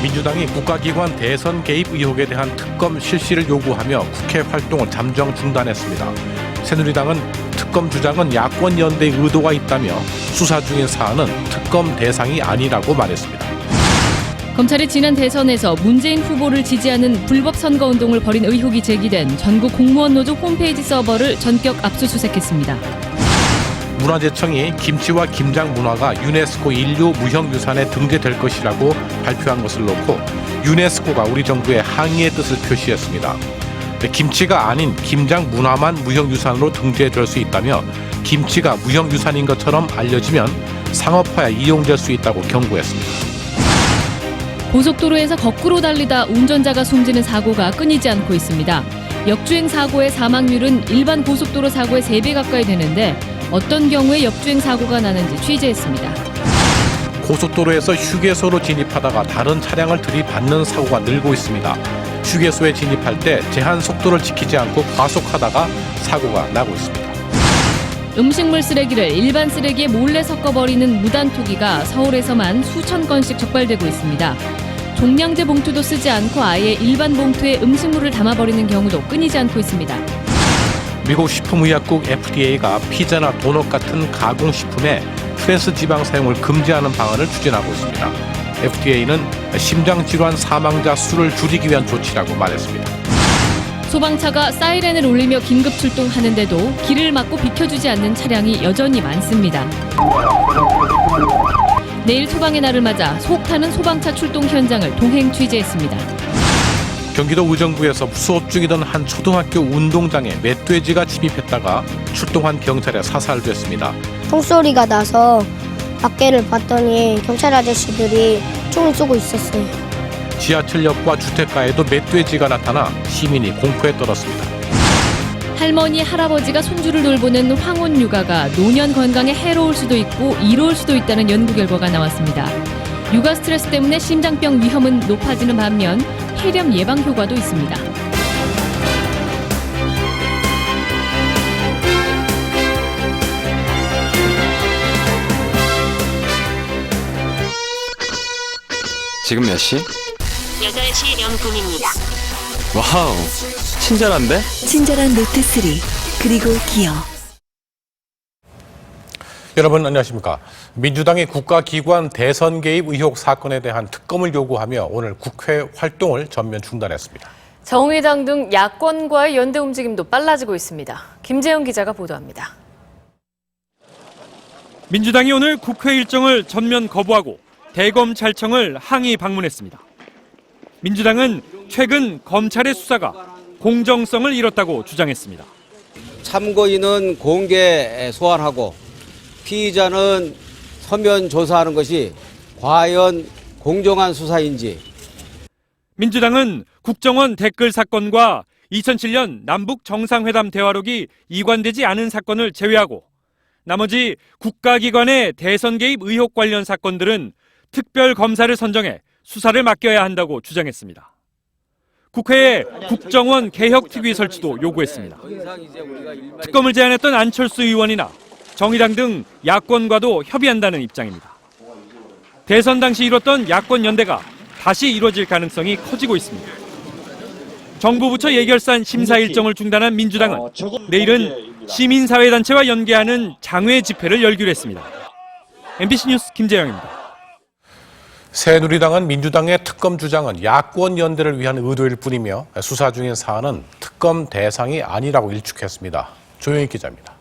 민주당이 국가기관 대선 개입 의혹에 대한 특검 실시를 요구하며 국회 활동을 잠정 중단했습니다. 새누리당은 특검 주장은 야권 연대의 의도가 있다며 수사 중인 사안은 특검 대상이 아니라고 말했습니다. 검찰이 지난 대선에서 문재인 후보를 지지하는 불법 선거운동을 벌인 의혹이 제기된 전국 공무원 노조 홈페이지 서버를 전격 압수수색했습니다. 문화재청이 김치와 김장 문화가 유네스코 인류 무형유산에 등재될 것이라고 발표한 것을 놓고 유네스코가 우리 정부의 항의의 뜻을 표시했습니다. 김치가 아닌 김장 문화만 무형유산으로 등재될 수 있다며 김치가 무형유산인 것처럼 알려지면 상업화에 이용될 수 있다고 경고했습니다. 고속도로에서 거꾸로 달리다 운전자가 숨지는 사고가 끊이지 않고 있습니다. 역주행 사고의 사망률은 일반 고속도로 사고의 3배 가까이 되는데 어떤 경우에 역주행 사고가 나는지 취재했습니다. 고속도로에서 휴게소로 진입하다가 다른 차량을 들이받는 사고가 늘고 있습니다. 휴게소에 진입할 때 제한 속도를 지키지 않고 과속하다가 사고가 나고 있습니다. 음식물 쓰레기를 일반 쓰레기에 몰래 섞어버리는 무단 투기가 서울에서만 수천 건씩 적발되고 있습니다. 종량제 봉투도 쓰지 않고 아예 일반 봉투에 음식물을 담아버리는 경우도 끊이지 않고 있습니다. 미국 식품의약국 FDA가 피자나 도넛 같은 가공식품에 트랜스 지방 사용을 금지하는 방안을 추진하고 있습니다. FDA는 심장질환 사망자 수를 줄이기 위한 조치라고 말했습니다. 소방차가 사이렌을 울리며 긴급 출동하는데도 길을 막고 비켜주지 않는 차량이 여전히 많습니다. 내일 소방의 날을 맞아 속 타는 소방차 출동 현장을 동행 취재했습니다. 경기도 의정부에서 수업 중이던 한 초등학교 운동장에 멧돼지가 침입했다가 출동한 경찰에 사살됐습니다. 총소리가 나서 밖에를 봤더니 경찰 아저씨들이 총을 쏘고 있었어요. 지하철역과 주택가에도 멧돼지가 나타나 시민이 공포에 떨었습니다. 할머니, 할아버지가 손주를 돌보는 황혼 육아가 노년 건강에 해로울 수도 있고 이로울 수도 있다는 연구 결과가 나왔습니다. 육아 스트레스 때문에 심장병 위험은 높아지는 반면 폐렴 예방 효과도 있습니다. 지금 몇 시? 8시 0분입니다. 와우, 친절한데? 친절한 노트3 그리고 기어. 여러분 안녕하십니까. 민주당이 국가기관 대선 개입 의혹 사건에 대한 특검을 요구하며 오늘 국회 활동을 전면 중단했습니다. 정의당 등 야권과의 연대 움직임도 빨라지고 있습니다. 김재영 기자가 보도합니다. 민주당이 오늘 국회 일정을 전면 거부하고 대검찰청을 항의 방문했습니다. 민주당은 최근 검찰의 수사가 공정성을 잃었다고 주장했습니다. 참고인은 공개 소환하고 피의자는 서면 조사하는 것이 과연 공정한 수사인지. 민주당은 국정원 댓글 사건과 2007년 남북 정상회담 대화록이 이관되지 않은 사건을 제외하고 나머지 국가기관의 대선 개입 의혹 관련 사건들은 특별검사를 선정해 수사를 맡겨야 한다고 주장했습니다. 국회에 국정원 개혁특위 설치도 요구했습니다. 특검을 제안했던 안철수 의원이나 정의당 등 야권과도 협의한다는 입장입니다. 대선 당시 이뤘던 야권 연대가 다시 이뤄질 가능성이 커지고 있습니다. 정부 부처 예결산 심사 일정을 중단한 민주당은 내일은 시민사회단체와 연계하는 장외 집회를 열기로 했습니다. MBC 뉴스 김재영입니다. 새누리당은 민주당의 특검 주장은 야권 연대를 위한 의도일 뿐이며 수사 중인 사안은 특검 대상이 아니라고 일축했습니다. 조영익 기자입니다.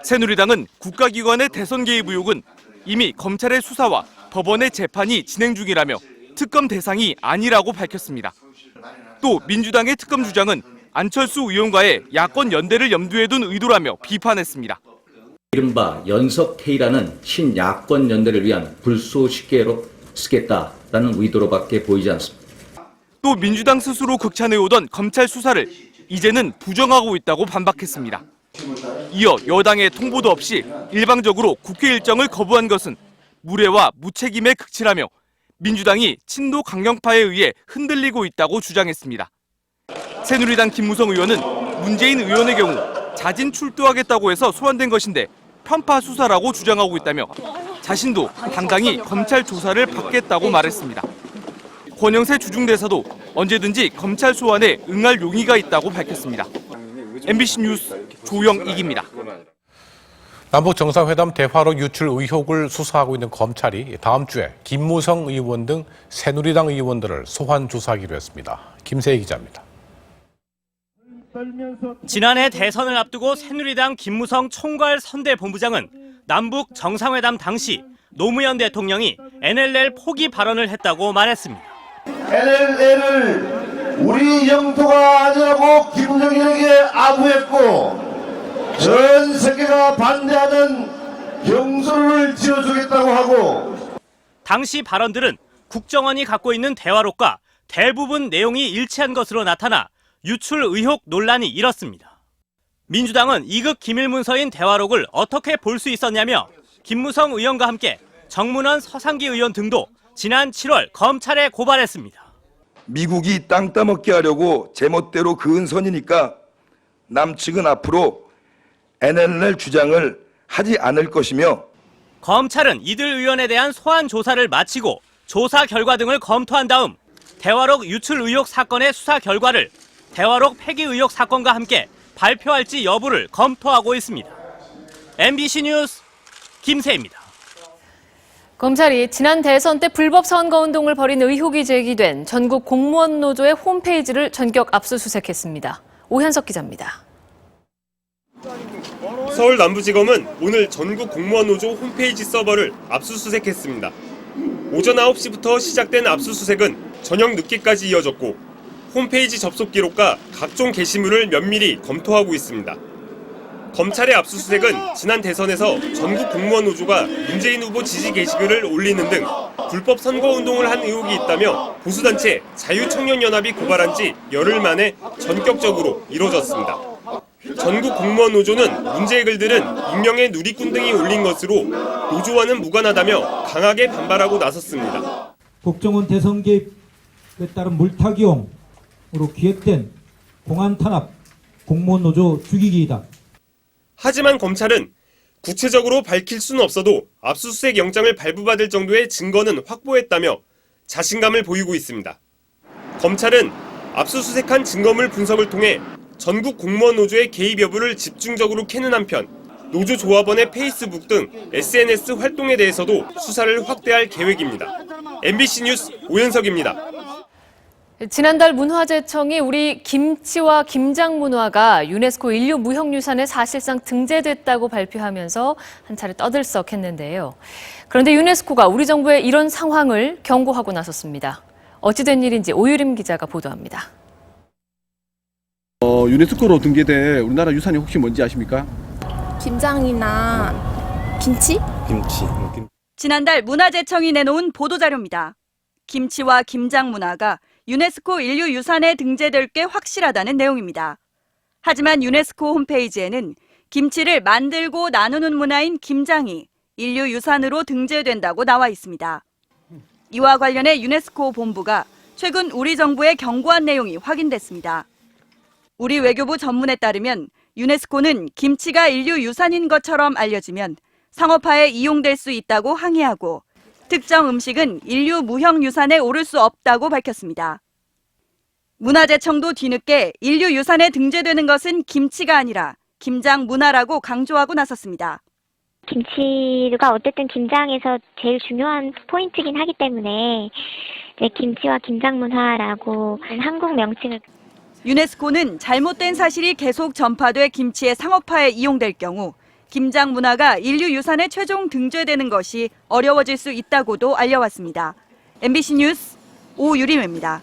새누리당은 국가기관의 대선 개입 의혹은 이미 검찰의 수사와 법원의 재판이 진행 중이라며 특검 대상이 아니라고 밝혔습니다. 또 민주당의 특검 주장은 안철수 의원과의 야권 연대를 염두에 둔 의도라며 비판했습니다. 이른바 연석회의라는 신야권 연대를 위한 불쏘시개로 쓰겠다라는 의도로밖에 보이지 않습니다. 또 민주당 스스로 극찬해오던 검찰 수사를 이제는 부정하고 있다고 반박했습니다. 이어 여당의 통보도 없이 일방적으로 국회 일정을 거부한 것은 무례와 무책임에 극치라며 민주당이 친도 강경파에 의해 흔들리고 있다고 주장했습니다. 새누리당 김무성 의원은 문재인 의원의 경우 자진 출두하겠다고 해서 소환된 것인데 편파 수사라고 주장하고 있다며 자신도 당당히 검찰 조사를 받겠다고 말했습니다. 권영세 주중대사도 언제든지 검찰 소환에 응할 용의가 있다고 밝혔습니다. MBC 뉴스 조영익입니다. 남북 정상회담 대화록 유출 의혹을 수사하고 있는 검찰이 다음 주에 김무성 의원 등 새누리당 의원들을 소환 조사하기로 했습니다. 김세희 기자입니다. 지난해 대선을 앞두고 새누리당 김무성 총괄 선대본부장은 남북 정상회담 당시 노무현 대통령이 NLL 포기 발언을 했다고 말했습니다. NLL을 우리 영토가 아니라고 김정일에게 아부했고 전 세계가 반대하는 경솔을 지어주겠다고 하고 당시 발언들은 국정원이 갖고 있는 대화록과 대부분 내용이 일치한 것으로 나타나 유출 의혹 논란이 일었습니다. 민주당은 2급 기밀문서인 대화록을 어떻게 볼 수 있었냐며 김무성 의원과 함께 정문원 서상기 의원 등도 지난 7월 검찰에 고발했습니다. 미국이 땅 따먹게 하려고 제멋대로 그은 선이니까 남측은 앞으로 NLL 주장을 하지 않을 것이며 검찰은 이들 의원에 대한 소환 조사를 마치고 조사 결과 등을 검토한 다음 대화록 유출 의혹 사건의 수사 결과를 대화록 폐기 의혹 사건과 함께 발표할지 여부를 검토하고 있습니다. MBC 뉴스 김세희입니다. 검찰이 지난 대선 때 불법 선거운동을 벌인 의혹이 제기된 전국 공무원 노조의 홈페이지를 전격 압수수색했습니다. 오현석 기자입니다. 서울 남부지검은 오늘 전국 공무원 노조 홈페이지 서버를 압수수색했습니다. 오전 9시부터 시작된 압수수색은 저녁 늦게까지 이어졌고 홈페이지 접속 기록과 각종 게시물을 면밀히 검토하고 있습니다. 검찰의 압수수색은 지난 대선에서 전국 공무원 노조가 문재인 후보 지지 게시글을 올리는 등 불법 선거운동을 한 의혹이 있다며 보수단체 자유청년연합이 고발한 지 열흘 만에 전격적으로 이뤄졌습니다. 전국 공무원 노조는 문제의 글들은 익명의 누리꾼 등이 올린 것으로 노조와는 무관하다며 강하게 반발하고 나섰습니다. 국정원 대선 개입에 따른 물타기용으로 기획된 공안 탄압, 공무원 노조 죽이기이다. 하지만 검찰은 구체적으로 밝힐 수는 없어도 압수수색 영장을 발부받을 정도의 증거는 확보했다며 자신감을 보이고 있습니다. 검찰은 압수수색한 증거물 분석을 통해 전국 공무원 노조의 개입 여부를 집중적으로 캐는 한편 노조 조합원의 페이스북 등 SNS 활동에 대해서도 수사를 확대할 계획입니다. MBC 뉴스 오현석입니다. 지난달 문화재청이 우리 김치와 김장 문화가 유네스코 인류 무형유산에 사실상 등재됐다고 발표하면서 한 차례 떠들썩했는데요. 그런데 유네스코가 우리 정부의 이런 상황을 경고하고 나섰습니다. 어찌된 일인지 오유림 기자가 보도합니다. 유네스코로 등재된 우리나라 유산이 혹시 뭔지 아십니까? 김장이나 김치? 김치. 지난달 문화재청이 내놓은 보도자료입니다. 김치와 김장 문화가 유네스코 인류유산에 등재될 게 확실하다는 내용입니다. 하지만 유네스코 홈페이지에는 김치를 만들고 나누는 문화인 김장이 인류유산으로 등재된다고 나와 있습니다. 이와 관련해 유네스코 본부가 최근 우리 정부에 경고한 내용이 확인됐습니다. 우리 외교부 전문에 따르면 유네스코는 김치가 인류유산인 것처럼 알려지면 상업화에 이용될 수 있다고 항의하고 특정 음식은 인류 무형유산에 오를 수 없다고 밝혔습니다. 문화재청도 뒤늦게 인류유산에 등재되는 것은 김치가 아니라 김장 문화라고 강조하고 나섰습니다. 김치가 어쨌든 김장에서 제일 중요한 포인트긴 하기 때문에 김치와 김장 문화라고 한국 명칭을. 유네스코는 잘못된 사실이 계속 전파돼 김치의 상업화에 이용될 경우 김장 문화가 인류유산에 최종 등재되는 것이 어려워질 수 있다고도 알려왔습니다. MBC 뉴스 오유림입니다.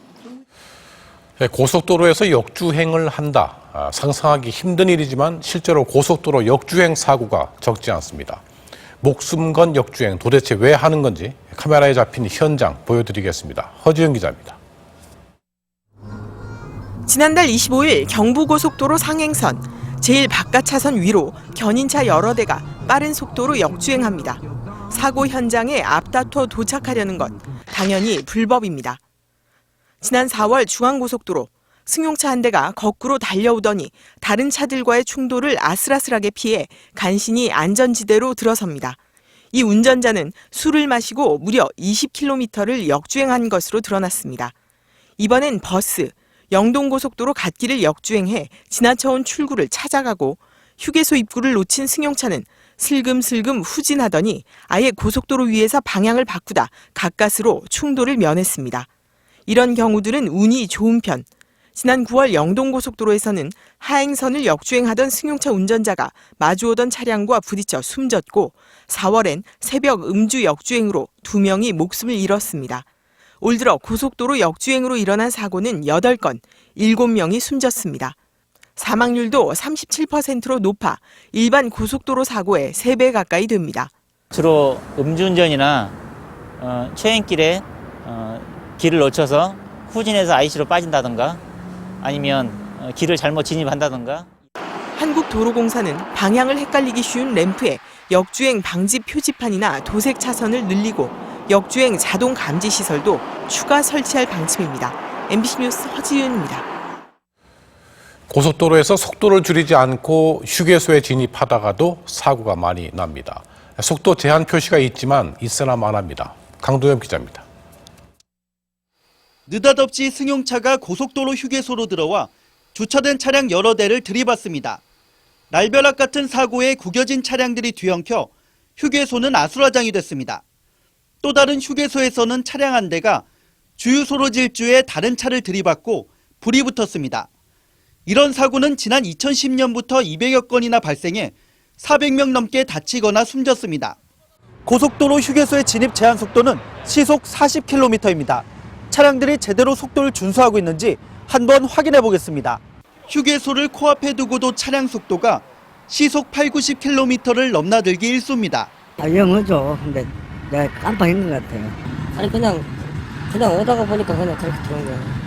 고속도로에서 역주행을 한다. 상상하기 힘든 일이지만 실제로 고속도로 역주행 사고가 적지 않습니다. 목숨 건 역주행 도대체 왜 하는 건지 카메라에 잡힌 현장 보여드리겠습니다. 허지영 기자입니다. 지난달 25일 경부고속도로 상행선 제일 바깥 차선 위로 견인차 여러 대가 빠른 속도로 역주행합니다. 사고 현장에 앞다퉈 도착하려는 것 당연히 불법입니다. 지난 4월 중앙고속도로 승용차 한 대가 거꾸로 달려오더니 다른 차들과의 충돌을 아슬아슬하게 피해 간신히 안전지대로 들어섭니다. 이 운전자는 술을 마시고 무려 20km를 역주행한 것으로 드러났습니다. 이번엔 버스, 영동고속도로 갓길을 역주행해 지나쳐온 출구를 찾아가고 휴게소 입구를 놓친 승용차는 슬금슬금 후진하더니 아예 고속도로 위에서 방향을 바꾸다 가까스로 충돌을 면했습니다. 이런 경우들은 운이 좋은 편. 지난 9월 영동고속도로에서는 하행선을 역주행하던 승용차 운전자가 마주오던 차량과 부딪혀 숨졌고 4월엔 새벽 음주 역주행으로 2명이 목숨을 잃었습니다. 올 들어 고속도로 역주행으로 일어난 사고는 8건, 7명이 숨졌습니다. 사망률도 37%로 높아 일반 고속도로 사고의 3배 가까이 됩니다. 주로 음주운전이나 최행길에 길을 놓쳐서 후진해서 IC로 빠진다든가 아니면 길을 잘못 진입한다든가. 한국도로공사는 방향을 헷갈리기 쉬운 램프에 역주행 방지 표지판이나 도색 차선을 늘리고 역주행 자동 감지 시설도 추가 설치할 방침입니다. MBC 뉴스 허지윤입니다. 고속도로에서 속도를 줄이지 않고 휴게소에 진입하다가도 사고가 많이 납니다. 속도 제한 표시가 있지만 있으나 마나입니다. 강도엽 기자입니다. 느닷없이 승용차가 고속도로 휴게소로 들어와 주차된 차량 여러 대를 들이받습니다. 날벼락 같은 사고에 구겨진 차량들이 뒤엉켜 휴게소는 아수라장이 됐습니다. 또 다른 휴게소에서는 차량 한 대가 주유소로 질주해 다른 차를 들이받고 불이 붙었습니다. 이런 사고는 지난 2010년부터 200여 건이나 발생해 400명 넘게 다치거나 숨졌습니다. 고속도로 휴게소의 진입 제한 속도는 시속 40km입니다. 차량들이 제대로 속도를 준수하고 있는지 한번 확인해 보겠습니다. 휴게소를 코앞에 두고도 차량 속도가 시속 80-90km를 넘나들기 일쑤입니다. 위험하죠. 근데 내가 깜빡인 것 같아요. 아니 그냥 오다가 보니까 그냥 그렇게 들어온 거예요.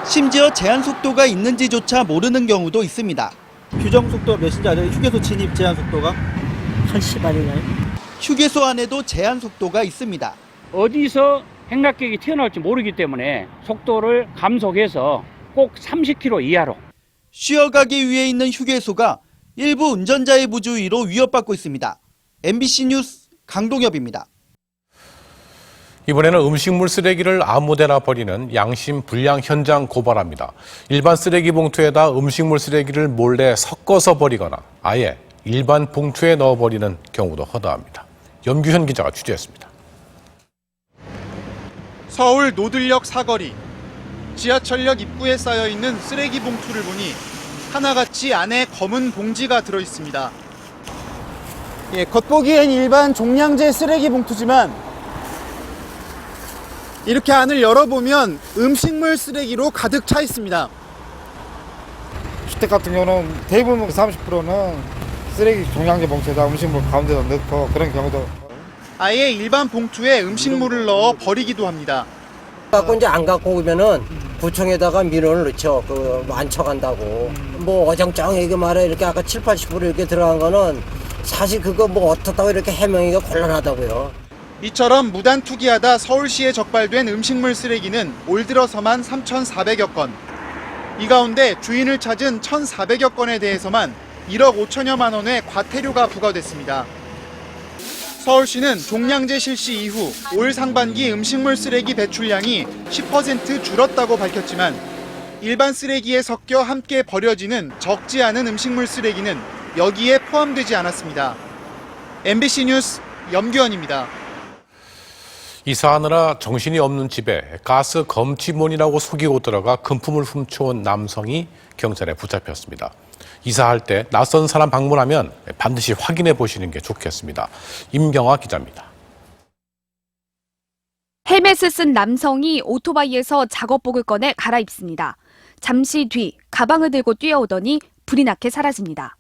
심지어 제한 속도가 있는지조차 모르는 경우도 있습니다. 규정 속도 몇인지 알아요? 휴게소 진입 제한 속도가? 80 아닌가요? 휴게소 안에도 제한 속도가 있습니다. 어디서 행락객이 튀어나올지 모르기 때문에 속도를 감속해서 꼭 30km 이하로. 쉬어가기 위해 있는 휴게소가 일부 운전자의 부주의로 위협받고 있습니다. MBC 뉴스 강동엽입니다. 이번에는 음식물 쓰레기를 아무데나 버리는 양심 불량 현장 고발합니다. 일반 쓰레기 봉투에다 음식물 쓰레기를 몰래 섞어서 버리거나 아예 일반 봉투에 넣어버리는 경우도 허다합니다. 염규현 기자가 취재했습니다. 서울 노들역 사거리. 지하철역 입구에 쌓여있는 쓰레기 봉투를 보니 하나같이 안에 검은 봉지가 들어있습니다. 겉보기엔 일반 종량제 쓰레기 봉투지만 이렇게 안을 열어보면 음식물 쓰레기로 가득 차 있습니다. 주택 같은 경우는 대부분 30%는 쓰레기 종량제 봉투에다 음식물 가운데다 넣고 그런 경우도. 아예 일반 봉투에 음식물을 넣어 버리기도 합니다. 갖고 이제 안 갖고 오면은 구청에다가 민원을 넣죠. 안 쳐간다고. 어정쩡하게 말해 이렇게 아까 70-80% 이렇게 들어간 거는 사실 그거 어떻다고 이렇게 해명하기가 곤란하다고요. 이처럼 무단 투기하다 서울시에 적발된 음식물 쓰레기는 올 들어서만 3,400여 건. 이 가운데 주인을 찾은 1,400여 건에 대해서만 1억 5천여만 원의 과태료가 부과됐습니다. 서울시는 종량제 실시 이후 올 상반기 음식물 쓰레기 배출량이 10% 줄었다고 밝혔지만 일반 쓰레기에 섞여 함께 버려지는 적지 않은 음식물 쓰레기는 여기에 포함되지 않았습니다. MBC 뉴스 염규현입니다. 이사하느라 정신이 없는 집에 가스 검침원이라고 속이고 들어가 금품을 훔쳐온 남성이 경찰에 붙잡혔습니다. 이사할 때 낯선 사람 방문하면 반드시 확인해 보시는 게 좋겠습니다. 임경아 기자입니다. 헬멧을 쓴 남성이 오토바이에서 작업복을 꺼내 갈아입습니다. 잠시 뒤 가방을 들고 뛰어오더니 불이 나게 사라집니다.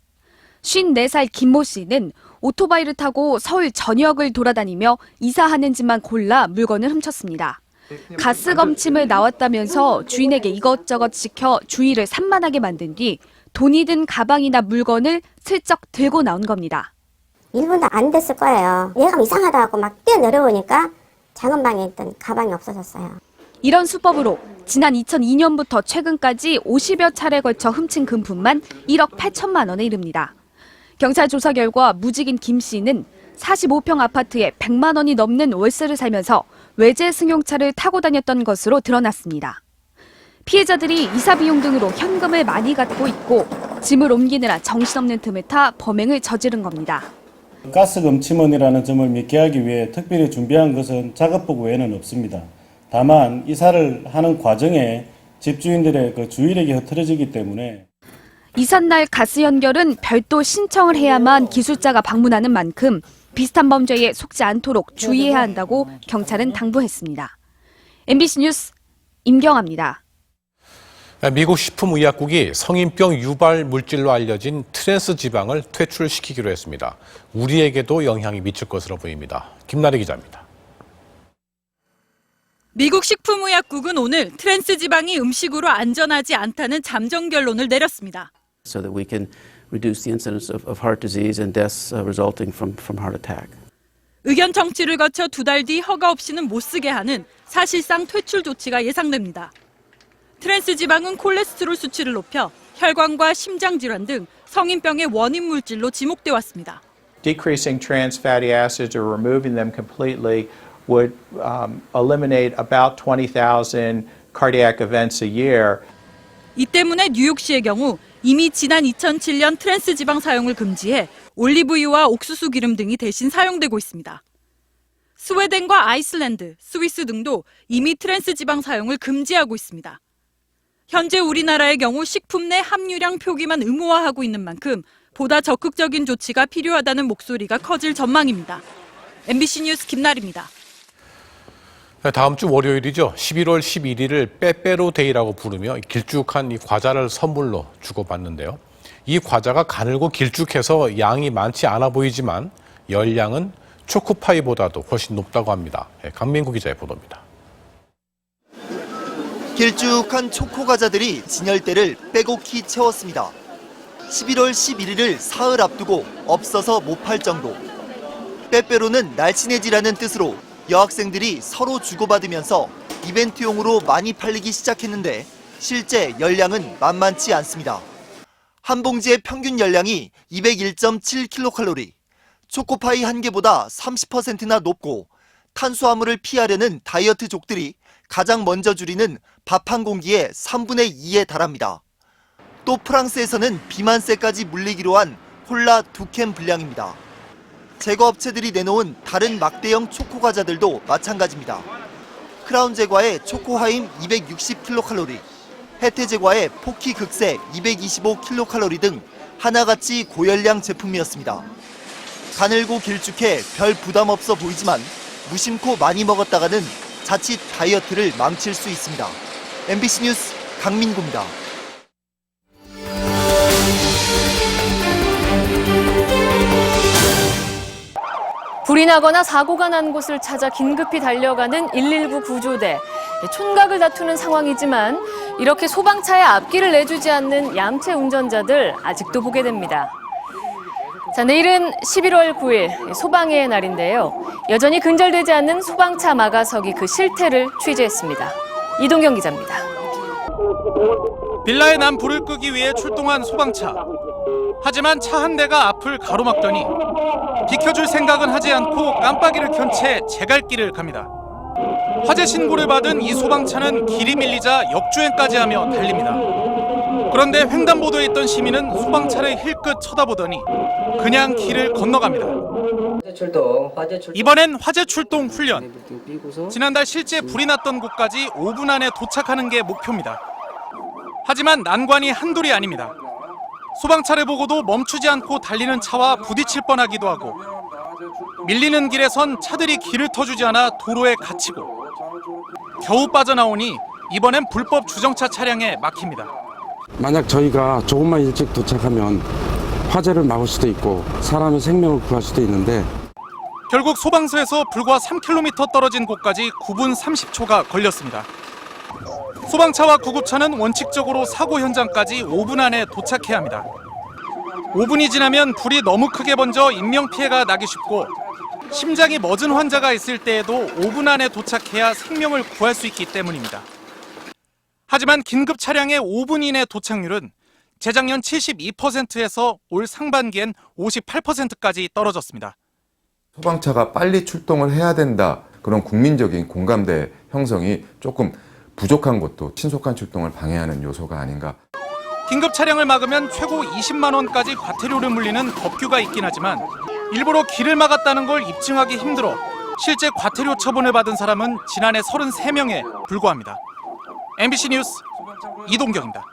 54살 김모 씨는 오토바이를 타고 서울 전역을 돌아다니며 이사하는 집만 골라 물건을 훔쳤습니다. 가스 검침을 나왔다면서 주인에게 이것저것 시켜 주의를 산만하게 만든 뒤 돈이 든 가방이나 물건을 슬쩍 들고 나온 겁니다. 1분도 안 됐을 거예요. 얘가 이상하다고 막 뛰어내려오니까 작은 방에 있던 가방이 없어졌어요. 이런 수법으로 지난 2002년부터 최근까지 50여 차례 걸쳐 훔친 금품만 1억 8천만 원에 이릅니다. 경찰 조사 결과 무직인 김 씨는 45평 아파트에 100만 원이 넘는 월세를 살면서 외제 승용차를 타고 다녔던 것으로 드러났습니다. 피해자들이 이사 비용 등으로 현금을 많이 갖고 있고 짐을 옮기느라 정신없는 틈을 타 범행을 저지른 겁니다. 가스금 침원이라는 점을 미개하기 위해 특별히 준비한 것은 작업복 외에는 없습니다. 다만 이사를 하는 과정에 집주인들의 그 주의력이 흐트러지기 때문에 이삿날 가스 연결은 별도 신청을 해야만 기술자가 방문하는 만큼 비슷한 범죄에 속지 않도록 주의해야 한다고 경찰은 당부했습니다. MBC 뉴스 임경아입니다. 미국 식품의약국이 성인병 유발 물질로 알려진 트랜스 지방을 퇴출시키기로 했습니다. 우리에게도 영향이 미칠 것으로 보입니다. 김나래 기자입니다. 미국 식품의약국은 오늘 트랜스 지방이 음식으로 안전하지 않다는 잠정 결론을 내렸습니다. So that we can reduce the incidence of heart disease and deaths resulting from heart attack. 의견 청취를 거쳐 2달 뒤 허가 없이는 못 쓰게 하는 사실상 퇴출 조치가 예상됩니다. 트랜스 지방은 콜레스테롤 수치를 높여 혈관과 심장 질환 등 성인병의 원인 물질로 지목돼 왔습니다. Decreasing trans fatty acids or removing them completely would eliminate about 20,000 cardiac events a year. 이 때문에 뉴욕시의 경우 이미 지난 2007년 트랜스 지방 사용을 금지해 올리브유와 옥수수 기름 등이 대신 사용되고 있습니다. 스웨덴과 아이슬란드, 스위스 등도 이미 트랜스 지방 사용을 금지하고 있습니다. 현재 우리나라의 경우 식품 내 함유량 표기만 의무화하고 있는 만큼 보다 적극적인 조치가 필요하다는 목소리가 커질 전망입니다. MBC 뉴스 김나리입니다. 다음 주 월요일이죠. 11월 11일을 빼빼로 데이라고 부르며 길쭉한 이 과자를 선물로 주고받는데요. 이 과자가 가늘고 길쭉해서 양이 많지 않아 보이지만 열량은 초코파이보다도 훨씬 높다고 합니다. 강민구 기자의 보도입니다. 길쭉한 초코 과자들이 진열대를 빼곡히 채웠습니다. 11월 11일을 사흘 앞두고 없어서 못 팔 정도. 빼빼로는 날씬해지라는 뜻으로 여학생들이 서로 주고받으면서 이벤트용으로 많이 팔리기 시작했는데 실제 열량은 만만치 않습니다. 한 봉지의 평균 열량이 201.7kcal, 초코파이 한 개보다 30%나 높고 탄수화물을 피하려는 다이어트족들이 가장 먼저 줄이는 밥 한 공기의 3분의 2에 달합니다. 또 프랑스에서는 비만세까지 물리기로 한 콜라 2캔 분량입니다. 제과업체들이 내놓은 다른 막대형 초코 과자들도 마찬가지입니다. 크라운 제과의 초코하임 260kcal, 혜태 제과의 포키 극세 225kcal 등 하나같이 고열량 제품이었습니다. 가늘고 길쭉해 별 부담 없어 보이지만 무심코 많이 먹었다가는 자칫 다이어트를 망칠 수 있습니다. MBC 뉴스 강민구입니다. 불이 나거나 사고가 난 곳을 찾아 긴급히 달려가는 119 구조대. 촌각을 다투는 상황이지만 이렇게 소방차의 앞길을 내주지 않는 얌체 운전자들 아직도 보게 됩니다. 자, 내일은 11월 9일 소방의 날인데요. 여전히 근절되지 않는 소방차 막아서기 그 실태를 취재했습니다. 이동경 기자입니다. 빌라에 난 불을 끄기 위해 출동한 소방차. 하지만 차 한 대가 앞을 가로막더니 비켜줄 생각은 하지 않고 깜빡이를 켠 채 제갈길을 갑니다. 화재 신고를 받은 이 소방차는 길이 밀리자 역주행까지 하며 달립니다. 그런데 횡단보도에 있던 시민은 소방차를 힐끗 쳐다보더니 그냥 길을 건너갑니다. 이번엔 화재 출동 훈련. 지난달 실제 불이 났던 곳까지 5분 안에 도착하는 게 목표입니다. 하지만 난관이 한둘이 아닙니다. 소방차를 보고도 멈추지 않고 달리는 차와 부딪힐 뻔하기도 하고 밀리는 길에선 차들이 길을 터주지 않아 도로에 갇히고 겨우 빠져나오니 이번엔 불법 주정차 차량에 막힙니다. 만약 저희가 조금만 일찍 도착하면 화재를 막을 수도 있고 사람의 생명을 구할 수도 있는데 결국 소방서에서 불과 3km 떨어진 곳까지 9분 30초가 걸렸습니다. 소방차와 구급차는 원칙적으로 사고 현장까지 5분 안에 도착해야 합니다. 5분이 지나면 불이 너무 크게 번져 인명피해가 나기 쉽고 심장이 멎은 환자가 있을 때에도 5분 안에 도착해야 생명을 구할 수 있기 때문입니다. 하지만 긴급 차량의 5분 이내 도착률은 재작년 72%에서 올 상반기엔 58%까지 떨어졌습니다. 소방차가 빨리 출동을 해야 된다. 그런 국민적인 공감대 형성이 조금 부족한 것도 신속한 출동을 방해하는 요소가 아닌가. 긴급 차량을 막으면 최고 20만 원까지 과태료를 물리는 법규가 있긴 하지만 일부러 길을 막았다는 걸 입증하기 힘들어 실제 과태료 처분을 받은 사람은 지난해 33명에 불과합니다. MBC 뉴스 이동경입니다.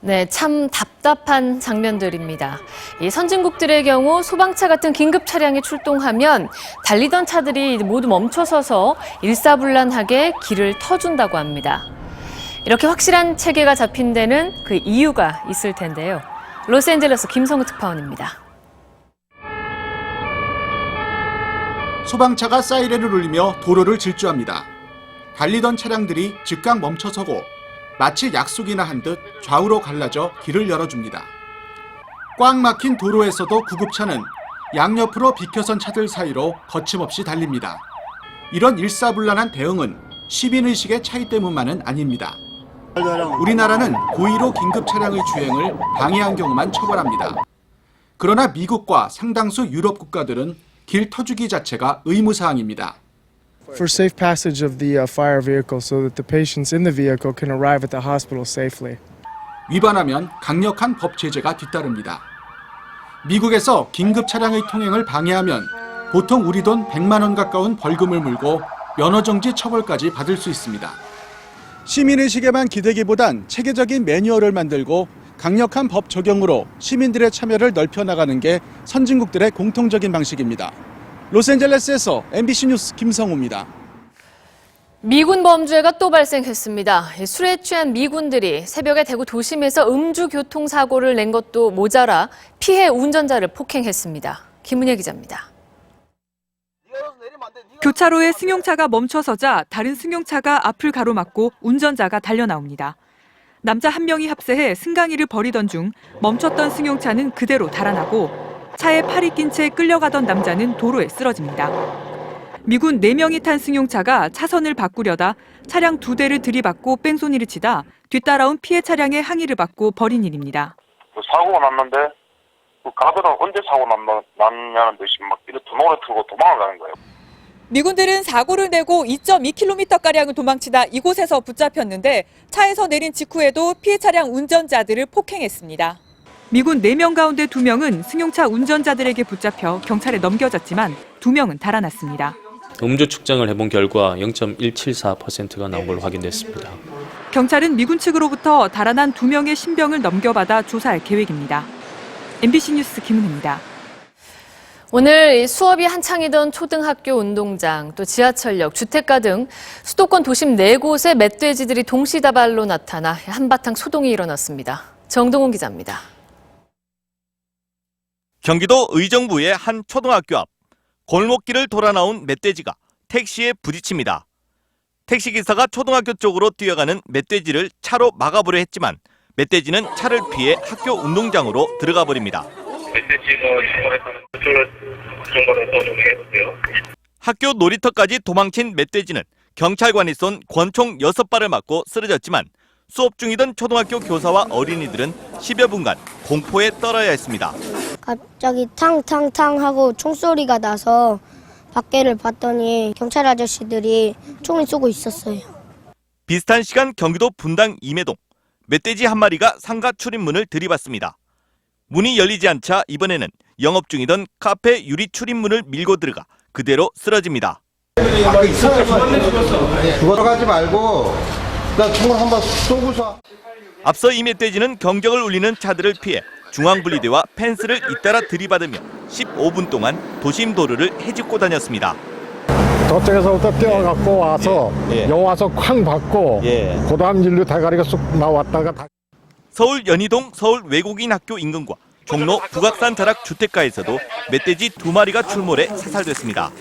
네, 참 답답한 장면들입니다. 이 선진국들의 경우 소방차 같은 긴급 차량이 출동하면 달리던 차들이 모두 멈춰서서 일사불란하게 길을 터준다고 합니다. 이렇게 확실한 체계가 잡힌 데는 그 이유가 있을 텐데요. 로스앤젤레스 김성우 특파원입니다. 소방차가 사이렌을 울리며 도로를 질주합니다. 달리던 차량들이 즉각 멈춰서고 마치 약속이나 한 듯 좌우로 갈라져 길을 열어줍니다. 꽉 막힌 도로에서도 구급차는 양옆으로 비켜선 차들 사이로 거침없이 달립니다. 이런 일사불란한 대응은 시민의식의 차이 때문만은 아닙니다. 우리나라는 고의로 긴급 차량의 주행을 방해한 경우만 처벌합니다. 그러나 미국과 상당수 유럽 국가들은 길 터주기 자체가 의무사항입니다. For safe passage of the fire vehicle so that the patients in the vehicle can arrive at the hospital safely. 위반하면 강력한 법 제재가 뒤따릅니다. 미국에서 긴급 차량의 통행을 방해하면 보통 우리 돈 100만 원 가까운 벌금을 물고 면허정지 처벌까지 받을 수 있습니다. 시민의식에만 기대기보단 체계적인 매뉴얼을 만들고 강력한 법 적용으로 시민들의 참여를 넓혀나가는 게 선진국들의 공통적인 방식입니다. 로스앤젤레스에서 MBC 뉴스 김성우입니다. 미군 범죄가 또 발생했습니다. 술에 취한 미군들이 새벽에 대구 도심에서 음주 교통사고를 낸 것도 모자라 피해 운전자를 폭행했습니다. 김은혜 기자입니다. 교차로에 승용차가 멈춰서자 다른 승용차가 앞을 가로막고 운전자가 달려나옵니다. 남자 한 명이 합세해 승강이를 벌이던 중 멈췄던 승용차는 그대로 달아나고 차에 팔이 낀 채 끌려가던 남자는 도로에 쓰러집니다. 미군 4명이 탄 승용차가 차선을 바꾸려다 차량 2대를 들이받고 뺑소니를 치다 뒤따라온 피해 차량의 항의를 받고 벌인 일입니다. 사고가 났는데 그 가들은 언제 사고 났냐는 듯이 막 이렇게 도망을 틀고 도망을 가는 거예요. 미군들은 사고를 내고 2.2km가량을 도망치다 이곳에서 붙잡혔는데 차에서 내린 직후에도 피해 차량 운전자들을 폭행했습니다. 미군 4명 가운데 2명은 승용차 운전자들에게 붙잡혀 경찰에 넘겨졌지만 2명은 달아났습니다. 음주 측정을 해본 결과 0.174%가 나온 걸로 확인됐습니다. 경찰은 미군 측으로부터 달아난 2명의 신병을 넘겨받아 조사할 계획입니다. MBC 뉴스 김은혜입니다. 오늘 수업이 한창이던 초등학교 운동장, 또 지하철역, 주택가 등 수도권 도심 4곳에 멧돼지들이 동시다발로 나타나 한바탕 소동이 일어났습니다. 정동훈 기자입니다. 경기도 의정부의 한 초등학교 앞 골목길을 돌아 나온 멧돼지가 택시에 부딪힙니다. 택시기사가 초등학교 쪽으로 뛰어가는 멧돼지를 차로 막아보려 했지만 멧돼지는 차를 피해 학교 운동장으로 들어가 버립니다. 멧돼지가 출발했다는 그쪽을 정보를 좀 해주세요. 학교 놀이터까지 도망친 멧돼지는 경찰관이 쏜 권총 6발을 맞고 쓰러졌지만 수업 중이던 초등학교 교사와 어린이들은 10여 분간 공포에 떨어야 했습니다. 갑자기 탕탕탕 하고 총소리가 나서 밖에를 봤더니 경찰 아저씨들이 총을 쏘고 있었어요. 비슷한 시간 경기도 분당 임해동 멧돼지 한 마리가 상가 출입문을 들이받습니다. 문이 열리지 않자 이번에는 영업 중이던 카페 유리 출입문을 밀고 들어가 그대로 쓰러집니다. 들어가지 말고 나 총을 한번 쏘고서. 앞서 이 멧돼지는 경적을 울리는 차들을 피해 중앙분리대와 펜스를 잇따라 들이받으며 15분 동안 도심 도로를 헤집고 다녔습니다. 저쪽에서부터 뛰어갖고 와서 여기 와서 쾅 받고 그다음 인류 대가리가 쑥 나왔다가 서울 연희동 서울 외국인 학교 인근과 종로 북악산 자락 주택가에서도 멧돼지 2마리가 출몰해 사살됐습니다.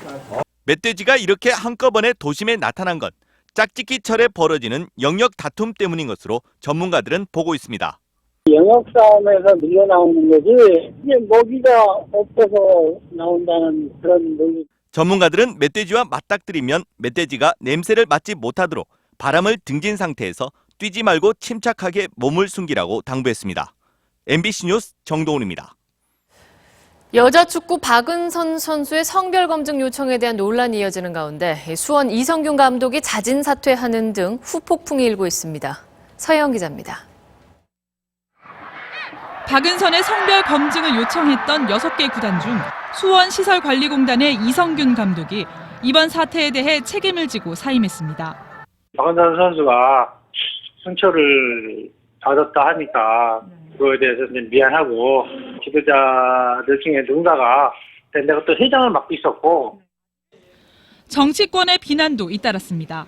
멧돼지가 이렇게 한꺼번에 도심에 나타난 건 짝짓기철에 벌어지는 영역 다툼 때문인 것으로 전문가들은 보고 있습니다. 영역 싸움에서 밀려나오는 거지 이게 먹이가 없어서 나온다는 그런 논리. 전문가들은 멧돼지와 맞닥뜨리면 멧돼지가 냄새를 맡지 못하도록 바람을 등진 상태에서 뛰지 말고 침착하게 몸을 숨기라고 당부했습니다. MBC 뉴스 정동훈입니다. 여자 축구 박은선 선수의 성별 검증 요청에 대한 논란이 이어지는 가운데 수원 이성균 감독이 자진 사퇴하는 등 후폭풍이 일고 있습니다. 서혜영 기자입니다. 박은선의 성별 검증을 요청했던 6개 구단 중 수원시설관리공단의 이성균 감독이 이번 사태에 대해 책임을 지고 사임했습니다. 박은선 선수가 상처를 받았다 하니까 그거에 대해서 미안하고 지도자들 중에 누군가가 내가 또 회장을 맡고 있었고 정치권의 비난도 잇따랐습니다.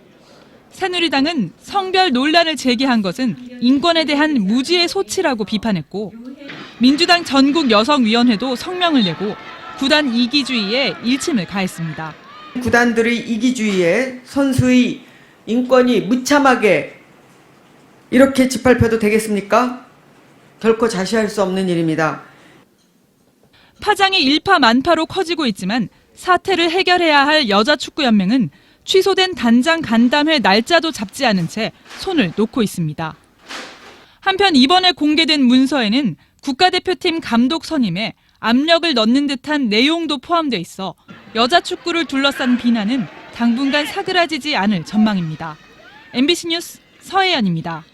새누리당은 성별 논란을 제기한 것은 인권에 대한 무지의 소치라고 비판했고 민주당 전국여성위원회도 성명을 내고 구단 이기주의에 일침을 가했습니다. 구단들의 이기주의에 선수의 인권이 무참하게 이렇게 짓밟혀도 되겠습니까? 결코 자시할 수 없는 일입니다. 파장이 일파만파로 커지고 있지만 사태를 해결해야 할 여자축구연맹은 취소된 단장 간담회 날짜도 잡지 않은 채 손을 놓고 있습니다. 한편 이번에 공개된 문서에는 국가대표팀 감독 선임에 압력을 넣는 듯한 내용도 포함돼 있어 여자축구를 둘러싼 비난은 당분간 사그라지지 않을 전망입니다. MBC 뉴스 서혜연입니다.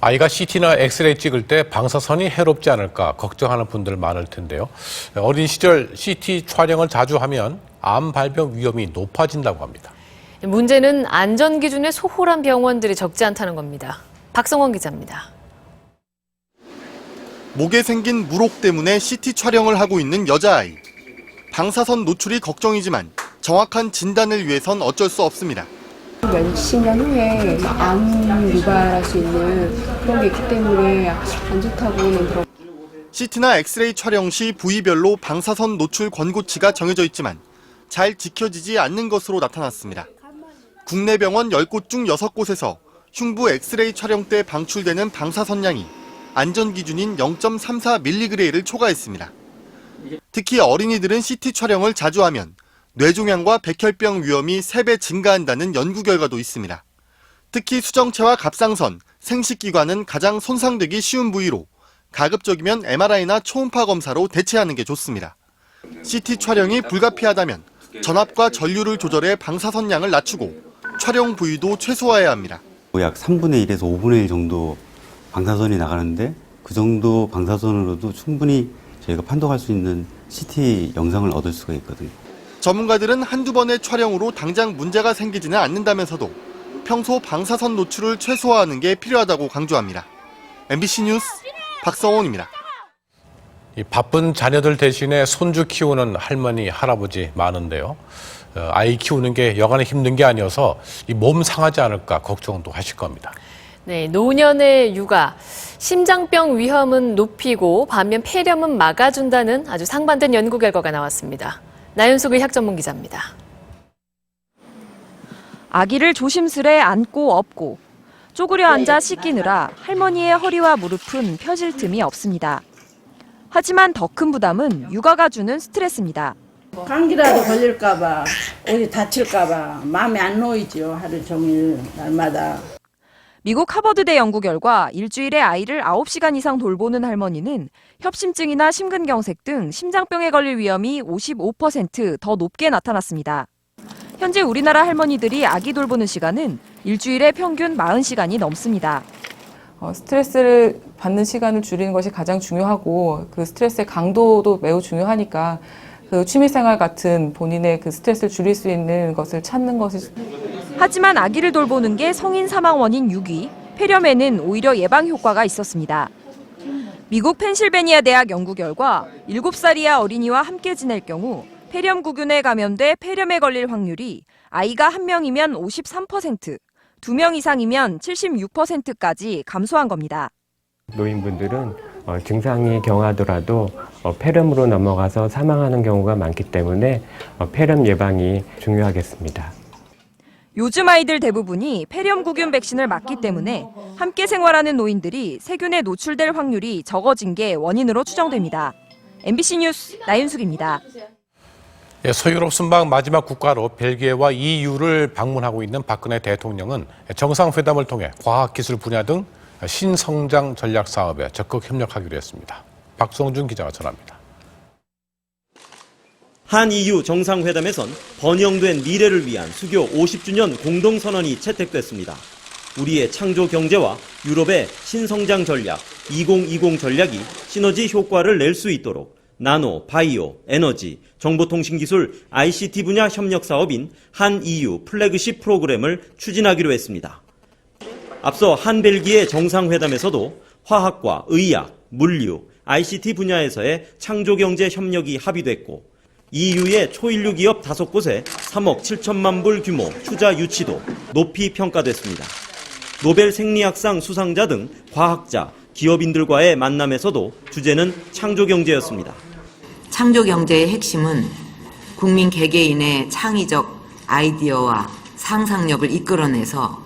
아이가 CT나 엑스레이 찍을 때 방사선이 해롭지 않을까 걱정하는 분들 많을 텐데요. 어린 시절 CT 촬영을 자주 하면 암 발병 위험이 높아진다고 합니다. 문제는 안전 기준에 소홀한 병원들이 적지 않다는 겁니다. 박성원 기자입니다. 목에 생긴 물혹 때문에 CT 촬영을 하고 있는 여자아이. 방사선 노출이 걱정이지만 정확한 진단을 위해선 어쩔 수 없습니다. 몇십 년 후에 암 유발할 수 있는 그런 게 있기 때문에 안 좋다고는 들었고. CT나 엑스레이 촬영 시 부위별로 방사선 노출 권고치가 정해져 있지만 잘 지켜지지 않는 것으로 나타났습니다. 국내 병원 10곳 중 6곳에서 흉부 엑스레이 촬영 때 방출되는 방사선량이 안전기준인 0.34mg를 초과했습니다. 특히 어린이들은 CT 촬영을 자주 하면 뇌종양과 백혈병 위험이 3배 증가한다는 연구 결과도 있습니다. 특히 수정체와 갑상선, 생식기관은 가장 손상되기 쉬운 부위로 가급적이면 MRI나 초음파 검사로 대체하는 게 좋습니다. CT 촬영이 불가피하다면 전압과 전류를 조절해 방사선량을 낮추고 촬영 부위도 최소화해야 합니다. 약 3분의 1에서 5분의 1 정도 방사선이 나가는데 그 정도 방사선으로도 충분히 저희가 판독할 수 있는 CT 영상을 얻을 수가 있거든요. 전문가들은 한두 번의 촬영으로 당장 문제가 생기지는 않는다면서도 평소 방사선 노출을 최소화하는 게 필요하다고 강조합니다. MBC 뉴스 박성원입니다. 이 바쁜 자녀들 대신에 손주 키우는 할머니, 할아버지 많은데요. 아이 키우는 게 여간에 힘든 게 아니어서 이 몸 상하지 않을까 걱정도 하실 겁니다. 네, 노년의 육아, 심장병 위험은 높이고 반면 폐렴은 막아준다는 아주 상반된 연구 결과가 나왔습니다. 나윤숙 의학전문 기자입니다. 아기를 조심스레 안고 업고 쪼그려 앉아 씻기느라 할머니의 허리와 무릎은 펴질 틈이 없습니다. 하지만 더 큰 부담은 육아가 주는 스트레스입니다. 감기라도 걸릴까 봐, 어디 다칠까 봐 마음이 안 놓이죠. 하루 종일 날마다. 미국 하버드대 연구 결과 일주일에 아이를 9시간 이상 돌보는 할머니는 협심증이나 심근경색 등 심장병에 걸릴 위험이 55% 더 높게 나타났습니다. 현재 우리나라 할머니들이 아기 돌보는 시간은 일주일에 평균 40시간이 넘습니다. 스트레스를 받는 시간을 줄이는 것이 가장 중요하고 그 스트레스의 강도도 매우 중요하니까 그 취미생활 같은 본인의 그 스트레스를 줄일 수 있는 것을 찾는 것이. 하지만 아기를 돌보는 게 성인 사망 원인 6위, 폐렴에는 오히려 예방 효과가 있었습니다. 미국 펜실베니아 대학 연구 결과 7살 이하 어린이와 함께 지낼 경우 폐렴구균에 감염돼 폐렴에 걸릴 확률이 아이가 1명이면 53%, 2명 이상이면 76%까지 감소한 겁니다. 노인분들은 증상이 경하더라도 폐렴으로 넘어가서 사망하는 경우가 많기 때문에 폐렴 예방이 중요하겠습니다. 요즘 아이들 대부분이 폐렴구균 백신을 맞기 때문에 함께 생활하는 노인들이 세균에 노출될 확률이 적어진 게 원인으로 추정됩니다. MBC 뉴스 나윤숙입니다. 서유럽 순방 마지막 국가로 벨기에와 EU를 방문하고 있는 박근혜 대통령은 정상회담을 통해 과학기술 분야 등 신성장 전략 사업에 적극 협력하기로 했습니다. 박성준 기자가 전합니다. 한 EU 정상회담에선 번영된 미래를 위한 수교 50주년 공동선언이 채택됐습니다. 우리의 창조 경제와 유럽의 신성장 전략 2020 전략이 시너지 효과를 낼 수 있도록 나노, 바이오, 에너지, 정보통신기술, ICT 분야 협력 사업인 한 EU 플래그십 프로그램을 추진하기로 했습니다. 앞서 한 벨기에 정상회담에서도 화학과 의학, 물류, ICT 분야에서의 창조경제 협력이 합의됐고 EU의 초일류 기업 5곳에 3억 7천만 불 규모 투자 유치도 높이 평가됐습니다. 노벨 생리학상 수상자 등 과학자, 기업인들과의 만남에서도 주제는 창조경제였습니다. 창조경제의 핵심은 국민 개개인의 창의적 아이디어와 상상력을 이끌어내서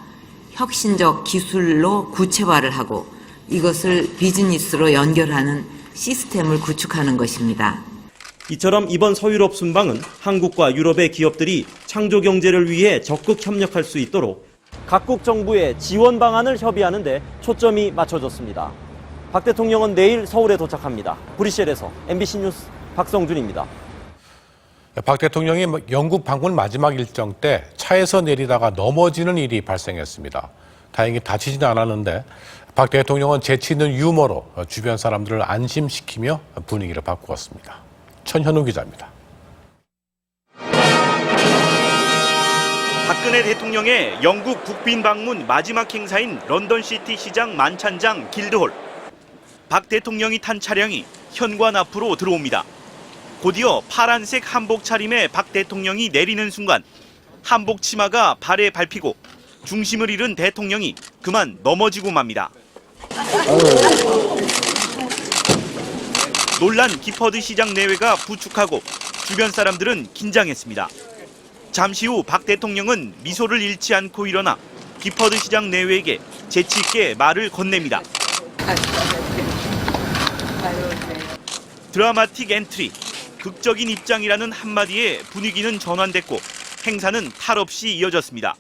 혁신적 기술로 구체화를 하고 이것을 비즈니스로 연결하는 시스템을 구축하는 것입니다. 이처럼 이번 서유럽 순방은 한국과 유럽의 기업들이 창조경제를 위해 적극 협력할 수 있도록 각국 정부의 지원 방안을 협의하는 데 초점이 맞춰졌습니다. 박 대통령은 내일 서울에 도착합니다. 브뤼셀에서 MBC 뉴스 박성준입니다. 박 대통령이 영국 방문 마지막 일정 때 차에서 내리다가 넘어지는 일이 발생했습니다. 다행히 다치지는 않았는데 박 대통령은 재치 있는 유머로 주변 사람들을 안심시키며 분위기를 바꾸었습니다. 천현우 기자입니다. 박근혜 대통령의 영국 국빈 방문 마지막 행사인 런던 시티 시장 만찬장 길드홀. 박 대통령이 탄 차량이 현관 앞으로 들어옵니다. 곧이어 파란색 한복 차림의 박 대통령이 내리는 순간 한복 치마가 발에 밟히고 중심을 잃은 대통령이 그만 넘어지고 맙니다. 놀란 기퍼드 시장 내외가 부축하고 주변 사람들은 긴장했습니다. 잠시 후 박 대통령은 미소를 잃지 않고 일어나 기퍼드 시장 내외에게 재치 있게 말을 건넵니다. 드라마틱 엔트리, 극적인 입장이라는 한마디에 분위기는 전환됐고 행사는 탈 없이 이어졌습니다.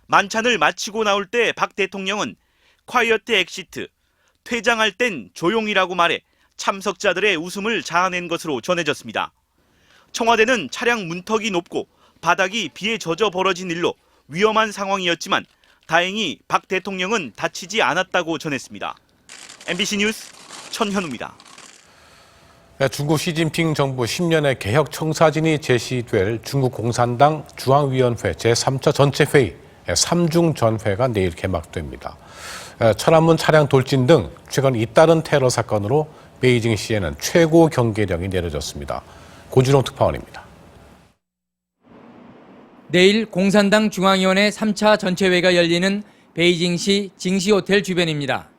만찬을 마치고 나올 때 박 대통령은 콰이어트 엑시트, 퇴장할 땐 조용히라고 말해 참석자들의 웃음을 자아낸 것으로 전해졌습니다. 청와대는 차량 문턱이 높고 바닥이 비에 젖어 벌어진 일로 위험한 상황이었지만 다행히 박 대통령은 다치지 않았다고 전했습니다. MBC 뉴스 천현우입니다. 중국 시진핑 정부 10년의 개혁 청사진이 제시될 중국 공산당 중앙위원회 제3차 전체회의 3중 전회가 내일 개막됩니다. 천안문 차량 돌진 등 최근 잇따른 테러 사건으로 베이징시에는 최고 경계령이 내려졌습니다. 고준홍 특파원입니다. 내일 공산당 중앙위원회 3차 전체회의가 열리는 베이징시 징시호텔 주변입니다.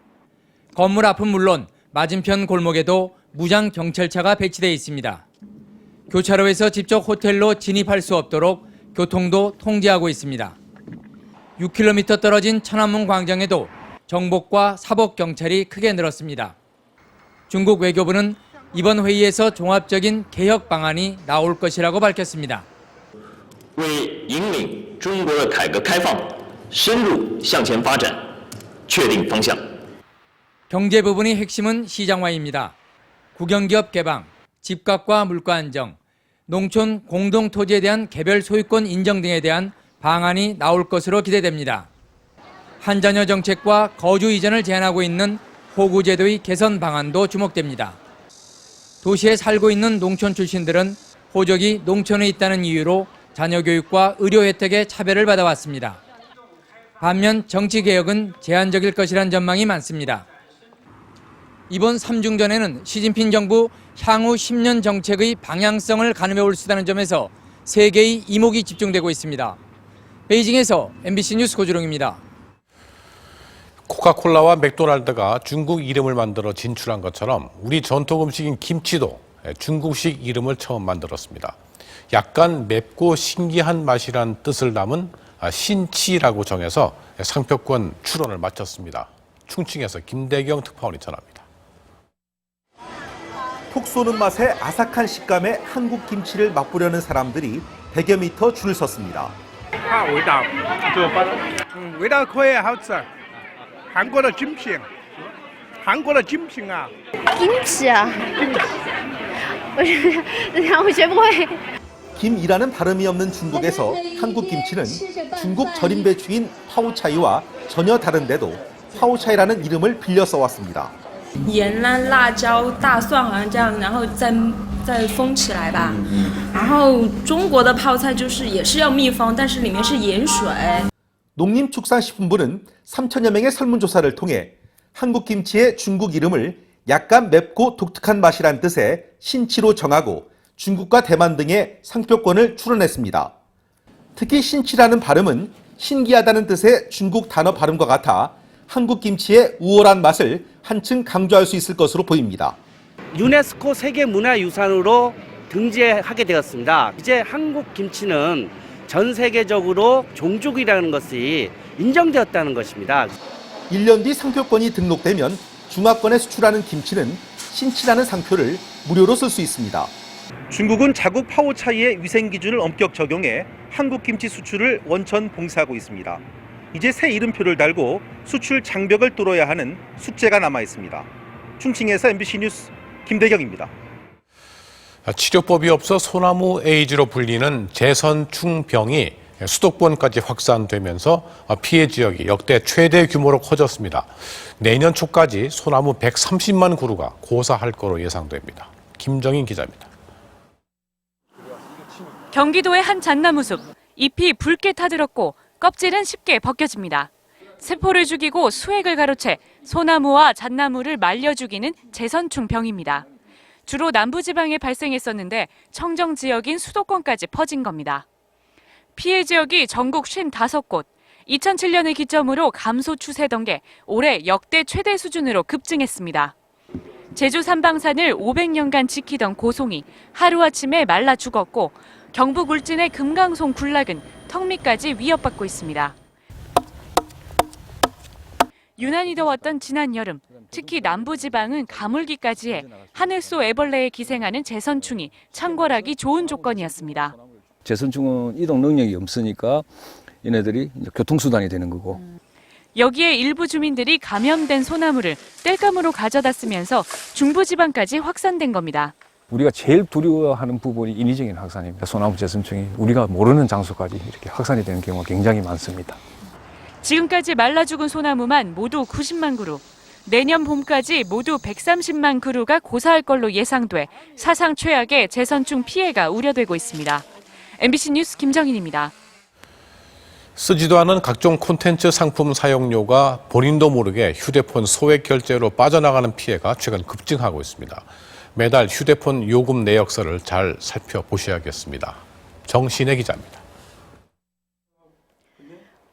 건물 앞은 물론 맞은편 골목에도 무장 경찰차가 배치되어 있습니다. 교차로에서 직접 호텔로 진입할 수 없도록 교통도 통제하고 있습니다. 6km 떨어진 천안문 광장에도 정복과 사복 경찰이 크게 늘었습니다. 중국 외교부는 이번 회의에서 종합적인 개혁 방안이 나올 것이라고 밝혔습니다. 为引领中国的改革开放深入向前发展确定方向. 경제 부분이 핵심은 시장화입니다. 국영기업 개방, 집값과 물가 안정, 농촌 공동토지에 대한 개별 소유권 인정 등에 대한 방안이 나올 것으로 기대됩니다. 한자녀 정책과 거주 이전을 제한하고 있는 호구제도의 개선 방안도 주목됩니다. 도시에 살고 있는 농촌 출신들은 호적이 농촌에 있다는 이유로 자녀 교육과 의료 혜택의 차별을 받아왔습니다. 반면 정치개혁은 제한적일 것이란 전망이 많습니다. 이번 3중전에는 시진핑 정부 향후 10년 정책의 방향성을 가늠해 올 수 있다는 점에서 세계의 이목이 집중되고 있습니다. 베이징에서 MBC 뉴스 고주롱입니다. 코카콜라와 맥도날드가 중국 이름을 만들어 진출한 것처럼 우리 전통 음식인 김치도 중국식 이름을 처음 만들었습니다. 약간 맵고 신기한 맛이란 뜻을 담은 신치라고 정해서 상표권 출원을 마쳤습니다. 충칭에서 김대경 특파원이 전합니다. 톡 쏘는 맛에 아삭한 식감의 한국 김치를 맛보려는 사람들이 100여 미터 줄을 섰습니다. 味道可以好吃。韩国的精品啊。 我学不会。 김이라는 발음이 없는 중국에서 한국 김치는 중국 절임 배추인 파오차이와 전혀 다른데도 파오차이라는 이름을 빌려 써왔습니다. 盐啦、辣椒、大蒜好像这样，然后再封起来吧。然后中国的泡菜就是也是要密封，但是里面是盐水。 농림축산식품부는 3천여 명의 설문조사를 통해 한국 김치의 중국 이름을 약간 맵고 독특한 맛이란 뜻의 신치로 정하고 중국과 대만 등의 상표권을 출원했습니다. 특히 신치라는 발음은 신기하다는 뜻의 중국 단어 발음과 같아 한국 김치의 우월한 맛을 한층 강조할 수 있을 것으로 보입니다. 유네스코 세계문화유산으로 등재하게 되었습니다. 이제 한국 김치는 전 세계적으로 종족이라는 것이 인정되었다는 것입니다. 1년 뒤 상표권이 등록되면 중화권에 수출하는 김치는 신치라는 상표를 무료로 쓸 수 있습니다. 중국은 자국 파오차이의 위생 기준을 엄격 적용해 한국 김치 수출을 원천 봉쇄하고 있습니다. 이제 새 이름표를 달고 수출 장벽을 뚫어야 하는 숙제가 남아 있습니다. 충칭에서 MBC 뉴스 김대경입니다. 치료법이 없어 소나무 에이즈로 불리는 제선충병이 수도권까지 확산되면서 피해 지역이 역대 최대 규모로 커졌습니다. 내년 초까지 소나무 130만 그루가 고사할 거로 예상됩니다. 김정인 기자입니다. 경기도의 한 잣나무 숲, 잎이 붉게 타들었고 껍질은 쉽게 벗겨집니다. 세포를 죽이고 수액을 가로채 소나무와 잣나무를 말려 죽이는 제선충병입니다. 주로 남부지방에 발생했었는데 청정 지역인 수도권까지 퍼진 겁니다. 피해 지역이 전국 55곳, 2007년을 기점으로 감소 추세던 게 올해 역대 최대 수준으로 급증했습니다. 제주 삼방산을 500년간 지키던 고송이 하루아침에 말라 죽었고 경북 울진의 금강송 군락은 턱 밑까지 위협받고 있습니다. 유난히 더웠던 지난 여름, 특히 남부지방은 가물기까지 해 하늘소 애벌레에 기생하는 제선충이 창궐하기 좋은 조건이었습니다. 제선충은 이동 능력이 없으니까 얘네들이 이제 교통수단이 되는 거고. 여기에 일부 주민들이 감염된 소나무를 땔감으로 가져다 쓰면서 중부지방까지 확산된 겁니다. 우리가 제일 두려워하는 부분이 인위적인 확산입니다. 소나무 제선충이 우리가 모르는 장소까지 이렇게 확산이 되는 경우가 굉장히 많습니다. 지금까지 말라 죽은 소나무만 모두 90만 그루, 내년 봄까지 모두 130만 그루가 고사할 걸로 예상돼 사상 최악의 제선충 피해가 우려되고 있습니다. MBC 뉴스 김정인입니다. 쓰지도 않은 각종 콘텐츠 상품 사용료가 본인도 모르게 휴대폰 소액 결제로 빠져나가는 피해가 최근 급증하고 있습니다. 매달 휴대폰 요금 내역서를 잘 살펴보셔야겠습니다. 정신의 기자입니다.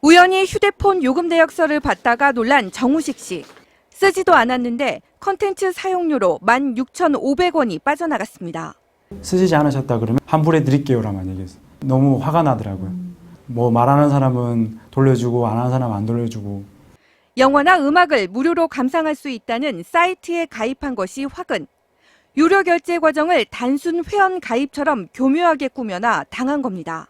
우연히 휴대폰 요금 내역서를 받다가 놀란 정우식 씨. 쓰지도 않았는데 컨텐츠 사용료로 16,500원이 빠져나갔습니다. 쓰지 않으셨다 그러면 환불해 드릴게요라만 얘기했어요. 너무 화가 나더라고요. 뭐 말하는 사람은 돌려주고 안 하는 사람은 안 돌려주고. 영화나 음악을 무료로 감상할 수 있다는 사이트에 가입한 것이 화근. 유료 결제 과정을 단순 회원 가입처럼 교묘하게 꾸며놔 당한 겁니다.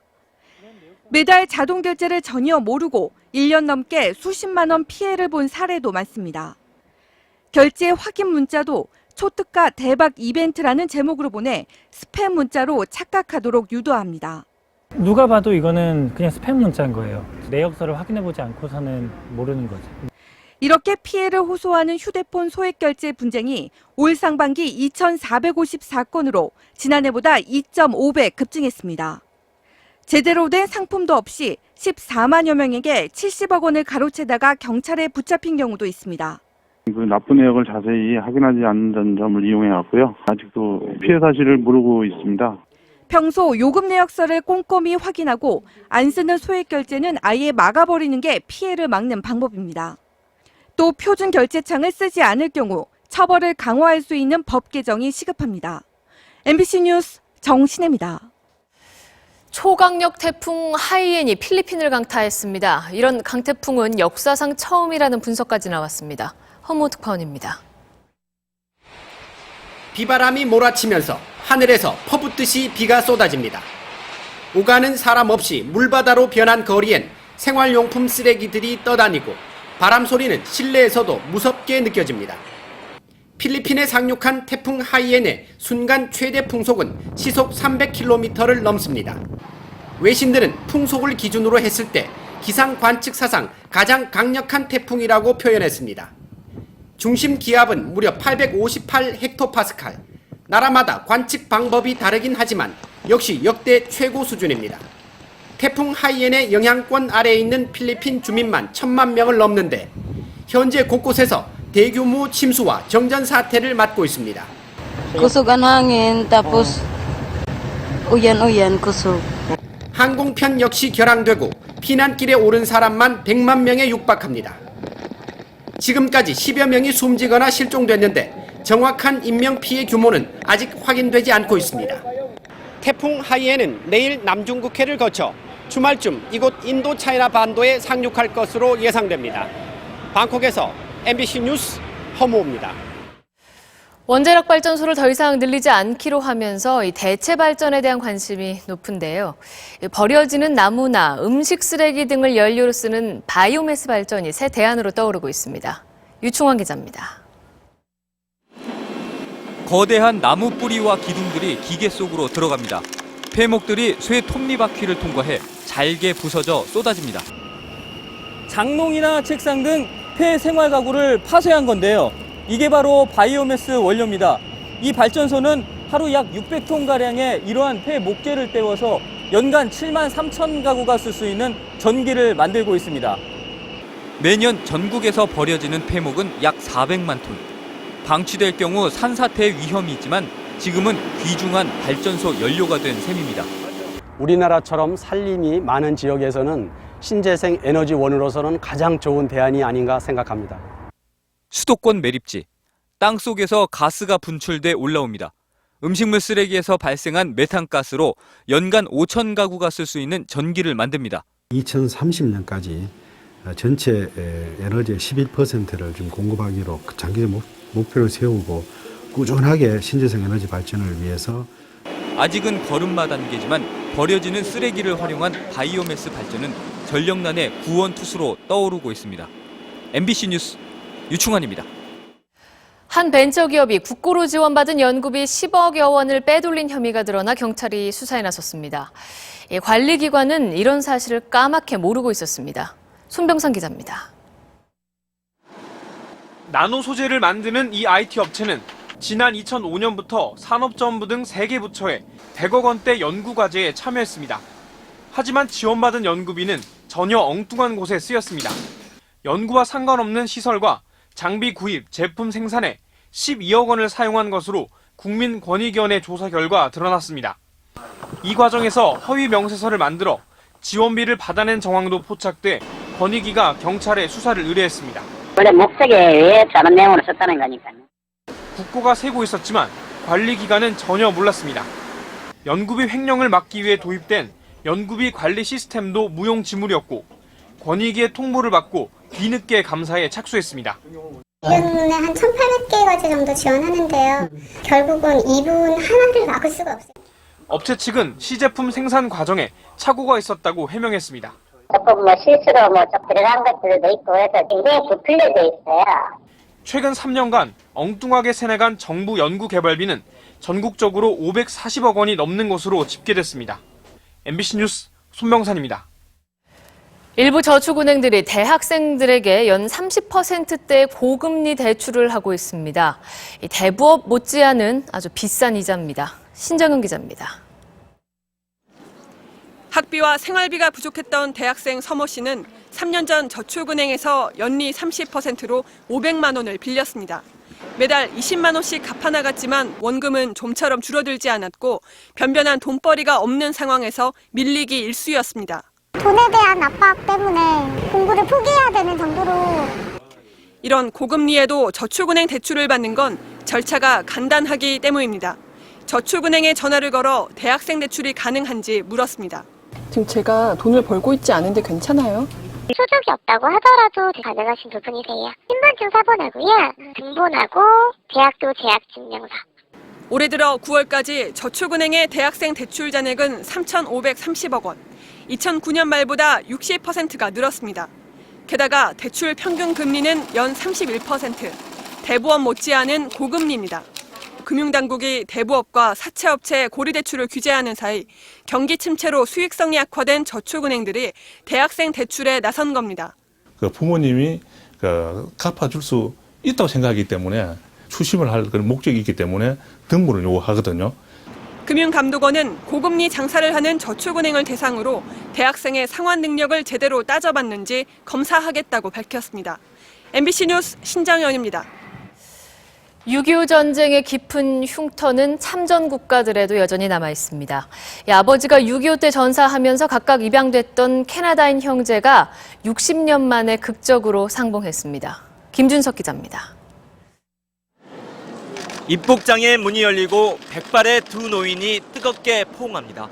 매달 자동 결제를 전혀 모르고 1년 넘게 수십만 원 피해를 본 사례도 많습니다. 결제 확인 문자도 초특가 대박 이벤트라는 제목으로 보내 스팸 문자로 착각하도록 유도합니다. 누가 봐도 이거는 그냥 스팸 문자인 거예요. 내역서를 확인해보지 않고서는 모르는 거죠. 이렇게 피해를 호소하는 휴대폰 소액 결제 분쟁이 올 상반기 2,454건으로 지난해보다 2.5배 급증했습니다. 제대로 된 상품도 없이 14만여 명에게 70억 원을 가로채다가 경찰에 붙잡힌 경우도 있습니다. 그 납부 내역을 자세히 확인하지 않는 점을 이용해 왔고요. 아직도 피해 사실을 모르고 있습니다. 평소 요금 내역서를 꼼꼼히 확인하고 안 쓰는 소액 결제는 아예 막아버리는 게 피해를 막는 방법입니다. 또 표준 결제창을 쓰지 않을 경우 처벌을 강화할 수 있는 법 개정이 시급합니다. MBC 뉴스 정신혜입니다. 초강력 태풍 하이엔이 필리핀을 강타했습니다. 이런 강태풍은 역사상 처음이라는 분석까지 나왔습니다. 허무 특파원입니다. 비바람이 몰아치면서 하늘에서 퍼붓듯이 비가 쏟아집니다. 오가는 사람 없이 물바다로 변한 거리엔 생활용품 쓰레기들이 떠다니고 바람 소리는 실내에서도 무섭게 느껴집니다. 필리핀에 상륙한 태풍 하이엔의 순간 최대 풍속은 시속 300km를 넘습니다. 외신들은 풍속을 기준으로 했을 때 기상 관측 사상 가장 강력한 태풍이라고 표현했습니다. 중심 기압은 무려 858헥토파스칼. 나라마다 관측 방법이 다르긴 하지만 역시 역대 최고 수준입니다. 태풍 하이엔의 영향권 아래에 있는 필리핀 주민만 1,000만 명을 넘는데 현재 곳곳에서 대규모 침수와 정전 사태를 맞고 있습니다. Kusugan hangin tapos uyan-uyan kusog. 항공편 역시 결항되고 피난길에 오른 사람만 100만 명에 육박합니다. 지금까지 10여 명이 숨지거나 실종됐는데 정확한 인명피해 규모는 아직 확인되지 않고 있습니다. 태풍 하이엔은 내일 남중국해를 거쳐 주말쯤 이곳 인도 차이나 반도에 상륙할 것으로 예상됩니다. 방콕에서 MBC 뉴스 허무호입니다. 원자력 발전소를 더 이상 늘리지 않기로 하면서 이 대체 발전에 대한 관심이 높은데요. 버려지는 나무나 음식 쓰레기 등을 연료로 쓰는 바이오매스 발전이 새 대안으로 떠오르고 있습니다. 유충원 기자입니다. 거대한 나무 뿌리와 기둥들이 기계 속으로 들어갑니다. 폐목들이 쇠 톱니바퀴를 통과해 잘게 부서져 쏟아집니다. 장롱이나 책상 등 폐 생활 가구를 파쇄한 건데요. 이게 바로 바이오매스 원료입니다. 이 발전소는 하루 약 600톤가량의 이러한 폐 목재를 떼워서 연간 7만 3천 가구가 쓸 수 있는 전기를 만들고 있습니다. 매년 전국에서 버려지는 폐목은 약 400만 톤. 방치될 경우 산사태 위험이 있지만 지금은 귀중한 발전소 연료가 된 셈입니다. 우리나라처럼 산림이 많은 지역에서는 신재생 에너지원으로서는 가장 좋은 대안이 아닌가 생각합니다. 수도권 매립지, 땅속에서 가스가 분출돼 올라옵니다. 음식물 쓰레기에서 발생한 메탄가스로 연간 5천 가구가 쓸 수 있는 전기를 만듭니다. 2030년까지 전체 에너지의 11%를 좀 공급하기로 장기적 목표를 세우고 꾸준하게 신재생 에너지 발전을 위해서 아직은 걸음마 단계지만 버려지는 쓰레기를 활용한 바이오매스 발전은 전력난의 구원투수로 떠오르고 있습니다. MBC 뉴스 유충환입니다. 한 벤처기업이 국고로 지원받은 연구비 10억여 원을 빼돌린 혐의가 드러나 경찰이 수사에 나섰습니다. 관리기관은 이런 사실을 까맣게 모르고 있었습니다. 손병상 기자입니다. 나노 소재를 만드는 이 IT 업체는 지난 2005년부터 산업정부 등 3개 부처에 100억 원대 연구과제에 참여했습니다. 하지만 지원받은 연구비는 전혀 엉뚱한 곳에 쓰였습니다. 연구와 상관없는 시설과 장비 구입, 제품 생산에 12억 원을 사용한 것으로 국민권익위원회 조사 결과 드러났습니다. 이 과정에서 허위 명세서를 만들어 지원비를 받아낸 정황도 포착돼 권익위가 경찰에 수사를 의뢰했습니다. 원래 목적에 의해 다른 내용으로 썼다는 거니까요. 국고가 새고 있었지만 관리기관은 전혀 몰랐습니다. 연구비 횡령을 막기 위해 도입된 연구비 관리 시스템도 무용지물이었고 권익위의 통보를 받고 뒤늦게 감사에 착수했습니다. 1년에 한 1,800개 과제 정도 지원하는데요. 결국은 이 부분 하나를 막을 수가 없어요. 업체 측은 시제품 생산 과정에 착오가 있었다고 해명했습니다. 조금 실수로 좀 들어간 것들도 있고 해서 굉장히 부풀려져 있어요. 최근 3년간 엉뚱하게 새내간 정부 연구개발비는 전국적으로 540억 원이 넘는 것으로 집계됐습니다. MBC 뉴스 손병산입니다. 일부 저축은행들이 대학생들에게 연 30%대 고금리 대출을 하고 있습니다. 이 대부업 못지않은 아주 비싼 이자입니다. 신정은 기자입니다. 학비와 생활비가 부족했던 대학생 서모 씨는 3년 전 저축은행에서 연리 30%로 500만 원을 빌렸습니다. 매달 20만 원씩 갚아나갔지만 원금은 좀처럼 줄어들지 않았고 변변한 돈벌이가 없는 상황에서 밀리기 일쑤였습니다. 돈에 대한 압박 때문에 공부를 포기해야 되는 정도로. 이런 고금리에도 저축은행 대출을 받는 건 절차가 간단하기 때문입니다. 저축은행에 전화를 걸어 대학생 대출이 가능한지 물었습니다. 지금 제가 돈을 벌고 있지 않은데 괜찮아요? 수족이 없다고 하더라도 가능하신 부분이세요. 신분증 사본하고요. 등본하고 대학교 재학증명서. 올해 들어 9월까지 저축은행의 대학생 대출 잔액은 3,530억 원, 2009년 말보다 60%가 늘었습니다. 게다가 대출 평균 금리는 연 31%, 대부업 못지않은 고금리입니다. 금융당국이 대부업과 사채업체 고리대출을 규제하는 사이 경기 침체로 수익성이 악화된 저축은행들이 대학생 대출에 나선 겁니다. 부모님이 갚아줄 수 있다고 생각하기 때문에 추심을 할 그런 목적이 있기 때문에 등본을 요구하거든요. 금융감독원은 고금리 장사를 하는 저축은행을 대상으로 대학생의 상환 능력을 제대로 따져봤는지 검사하겠다고 밝혔습니다. MBC 뉴스 신정현입니다. 6.25 전쟁의 깊은 흉터는 참전 국가들에도 여전히 남아 있습니다. 아버지가 6.25 때 전사하면서 각각 입양됐던 캐나다인 형제가 60년 만에 극적으로 상봉했습니다. 김준석 기자입니다. 입국장의 문이 열리고 백발의 두 노인이 뜨겁게 포옹합니다.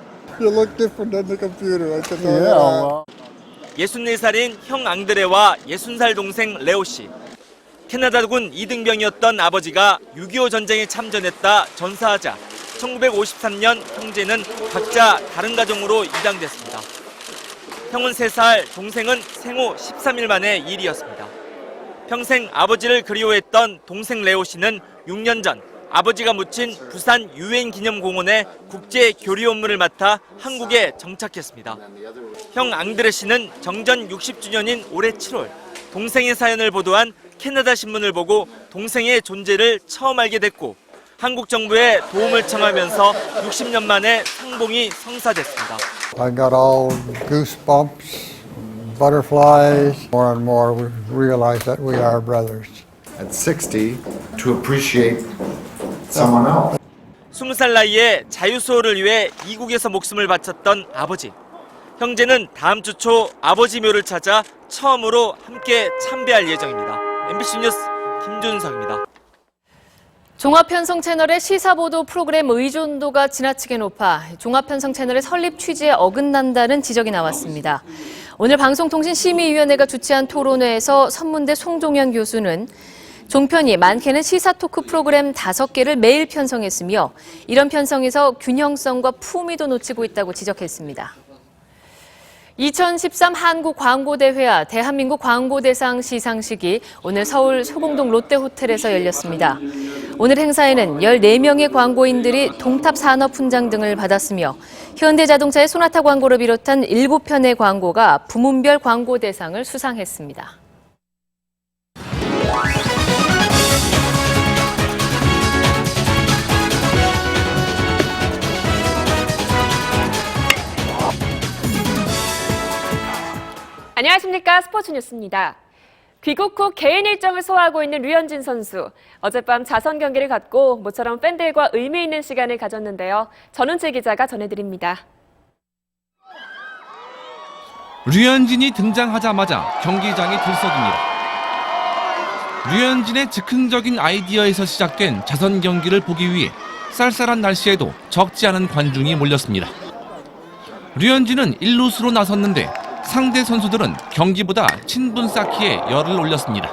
64살인 형 앙드레와 60살 동생 레오 씨. 캐나다군 2등병이었던 아버지가 6.25 전쟁에 참전했다 전사하자 1953년 형제는 각자 다른 가정으로 입양됐습니다. 형은 3살, 동생은 생후 13일 만의 일이었습니다. 평생 아버지를 그리워했던 동생 레오 씨는 6년 전 아버지가 묻힌 부산 유엔기념공원의 국제 교류 업무를 맡아 한국에 정착했습니다. 형 앙드레 씨는 정전 60주년인 올해 7월 동생의 사연을 보도한 캐나다 신문을 보고 동생의 존재를 처음 알게 됐고 한국 정부에 도움을 청하면서 60년 만에 상봉이 성사됐습니다. I got all goosebumps, butterflies. More and more we realize that we are brothers. At 60, to appreciate someone else. 20살 나이에 자유수호를 위해 이국에서 목숨을 바쳤던 아버지. 형제는 다음 주 초 아버지 묘를 찾아 처음으로 함께 참배할 예정입니다. MBC 뉴스 김준석입니다. 종합편성 채널의 시사보도 프로그램 의존도가 지나치게 높아 종합편성 채널의 설립 취지에 어긋난다는 지적이 나왔습니다. 오늘 방송통신심의위원회가 주최한 토론회에서 선문대 송종현 교수는 종편이 많게는 시사 토크 프로그램 5개를 매일 편성했으며 이런 편성에서 균형성과 품위도 놓치고 있다고 지적했습니다. 2013 한국광고대회와 대한민국 광고대상 시상식이 오늘 서울 소공동 롯데호텔에서 열렸습니다. 오늘 행사에는 14명의 광고인들이 동탑산업훈장 등을 받았으며 현대자동차의 소나타 광고를 비롯한 7편의 광고가 부문별 광고대상을 수상했습니다. 안녕하십니까. 스포츠 뉴스입니다. 귀국 후 개인 일정을 소화하고 있는 류현진 선수. 어젯밤 자선 경기를 갖고 모처럼 팬들과 의미 있는 시간을 가졌는데요. 전은채 기자가 전해드립니다. 류현진이 등장하자마자 경기장이 들썩입니다. 류현진의 즉흥적인 아이디어에서 시작된 자선 경기를 보기 위해 쌀쌀한 날씨에도 적지 않은 관중이 몰렸습니다. 류현진은 1루수로 나섰는데 상대 선수들은 경기보다 친분 쌓기에 열을 올렸습니다.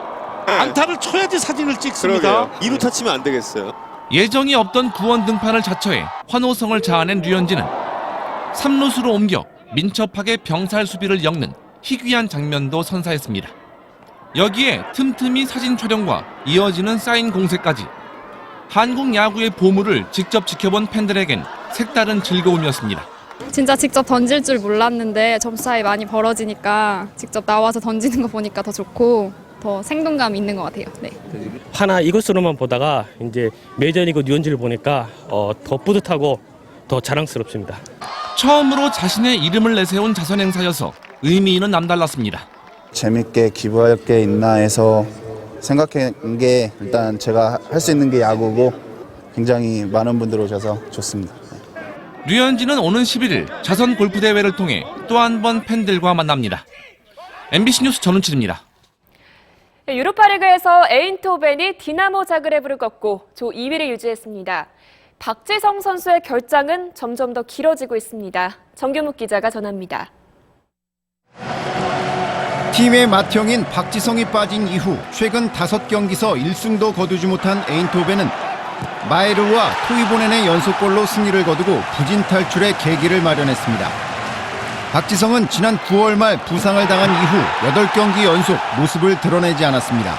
안타를 쳐야지 사진을 찍습니다. 2루타 치면 안 되겠어요. 예정이 없던 구원 등판을 자처해 환호성을 자아낸 류현진은 3루수로 옮겨 민첩하게 병살 수비를 엮는 희귀한 장면도 선사했습니다. 여기에 틈틈이 사진 촬영과 이어지는 사인 공세까지 한국 야구의 보물을 직접 지켜본 팬들에겐 색다른 즐거움이었습니다. 진짜 직접 던질 줄 몰랐는데 점수 차이 많이 벌어지니까 직접 나와서 던지는 거 보니까 더 좋고 더 생동감 있는 것 같아요. 네. 하나 이것으로만 보다가 이제 메이저리그 류현진을 보니까 더 뿌듯하고 더 자랑스럽습니다. 처음으로 자신의 이름을 내세운 자선 행사여서 의미는 남달랐습니다. 재밌게 기부할 게 있나 해서 생각한 게 일단 제가 할 수 있는 게 야구고 굉장히 많은 분들 오셔서 좋습니다. 류현진은 오는 11일 자선 골프대회를 통해 또 한 번 팬들과 만납니다. MBC 뉴스 전은칠입니다. 유로파리그에서 에인토벤이 디나모 자그레브를 꺾고 조 2위를 유지했습니다. 박지성 선수의 결장은 점점 더 길어지고 있습니다. 정규묵 기자가 전합니다. 팀의 맏형인 박지성이 빠진 이후 최근 5경기서 1승도 거두지 못한 에인토벤은 마에르와 토이보넨의 연속골로 승리를 거두고 부진 탈출의 계기를 마련했습니다. 박지성은 지난 9월 말 부상을 당한 이후 8경기 연속 모습을 드러내지 않았습니다.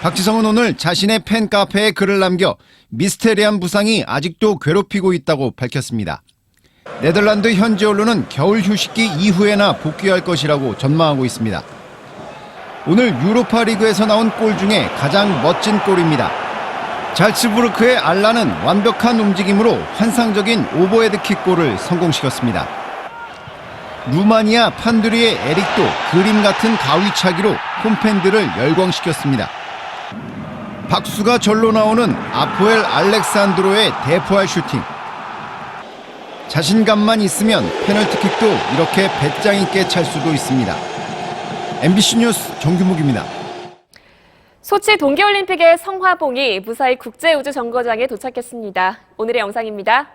박지성은 오늘 자신의 팬카페에 글을 남겨 미스테리한 부상이 아직도 괴롭히고 있다고 밝혔습니다. 네덜란드 현지 언론은 겨울 휴식기 이후에나 복귀할 것이라고 전망하고 있습니다. 오늘 유로파 리그에서 나온 골 중에 가장 멋진 골입니다. 잘츠부르크의 알라는 완벽한 움직임으로 환상적인 오버헤드킥 골을 성공시켰습니다. 루마니아 판두리의 에릭도 그림 같은 가위차기로 홈팬들을 열광시켰습니다. 박수가 절로 나오는 아포엘 알렉산드로의 대포할 슈팅. 자신감만 있으면 페널티킥도 이렇게 배짱 있게 찰 수도 있습니다. MBC 뉴스 정규묵입니다. 소치 동계올림픽의 성화봉이 무사히 국제우주정거장에 도착했습니다. 오늘의 영상입니다.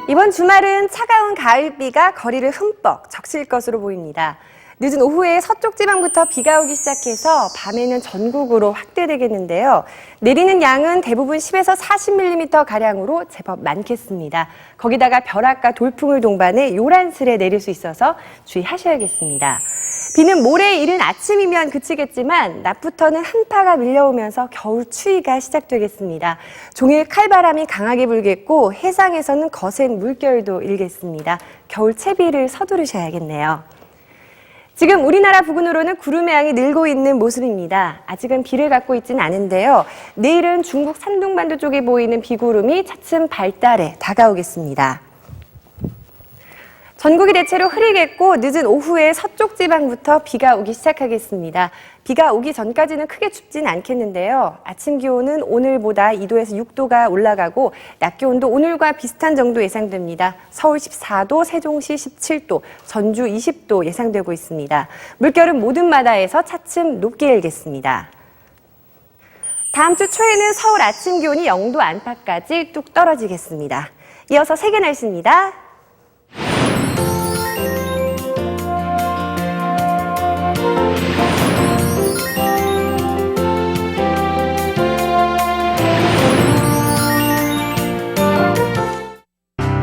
이번 주말은 차가운 가을비가 거리를 흠뻑 적실 것으로 보입니다. 늦은 오후에 서쪽 지방부터 비가 오기 시작해서 밤에는 전국으로 확대되겠는데요. 내리는 양은 대부분 10에서 40mm가량으로 제법 많겠습니다. 거기다가 벼락과 돌풍을 동반해 요란스레 내릴 수 있어서 주의하셔야겠습니다. 비는 모레 이른 아침이면 그치겠지만 낮부터는 한파가 밀려오면서 겨울 추위가 시작되겠습니다. 종일 칼바람이 강하게 불겠고 해상에서는 거센 물결도 일겠습니다. 겨울 채비를 서두르셔야겠네요. 지금 우리나라 부근으로는 구름의 양이 늘고 있는 모습입니다. 아직은 비를 갖고 있지는 않은데요. 내일은 중국 산둥반도 쪽에 보이는 비구름이 차츰 발달해 다가오겠습니다. 전국이 대체로 흐리겠고 늦은 오후에 서쪽 지방부터 비가 오기 시작하겠습니다. 비가 오기 전까지는 크게 춥진 않겠는데요. 아침 기온은 오늘보다 2도에서 6도가 올라가고 낮 기온도 오늘과 비슷한 정도 예상됩니다. 서울 14도, 세종시 17도, 전주 20도 예상되고 있습니다. 물결은 모든 바다에서 차츰 높게 일겠습니다. 다음 주 초에는 서울 아침 기온이 0도 안팎까지 뚝 떨어지겠습니다. 이어서 세계 날씨입니다.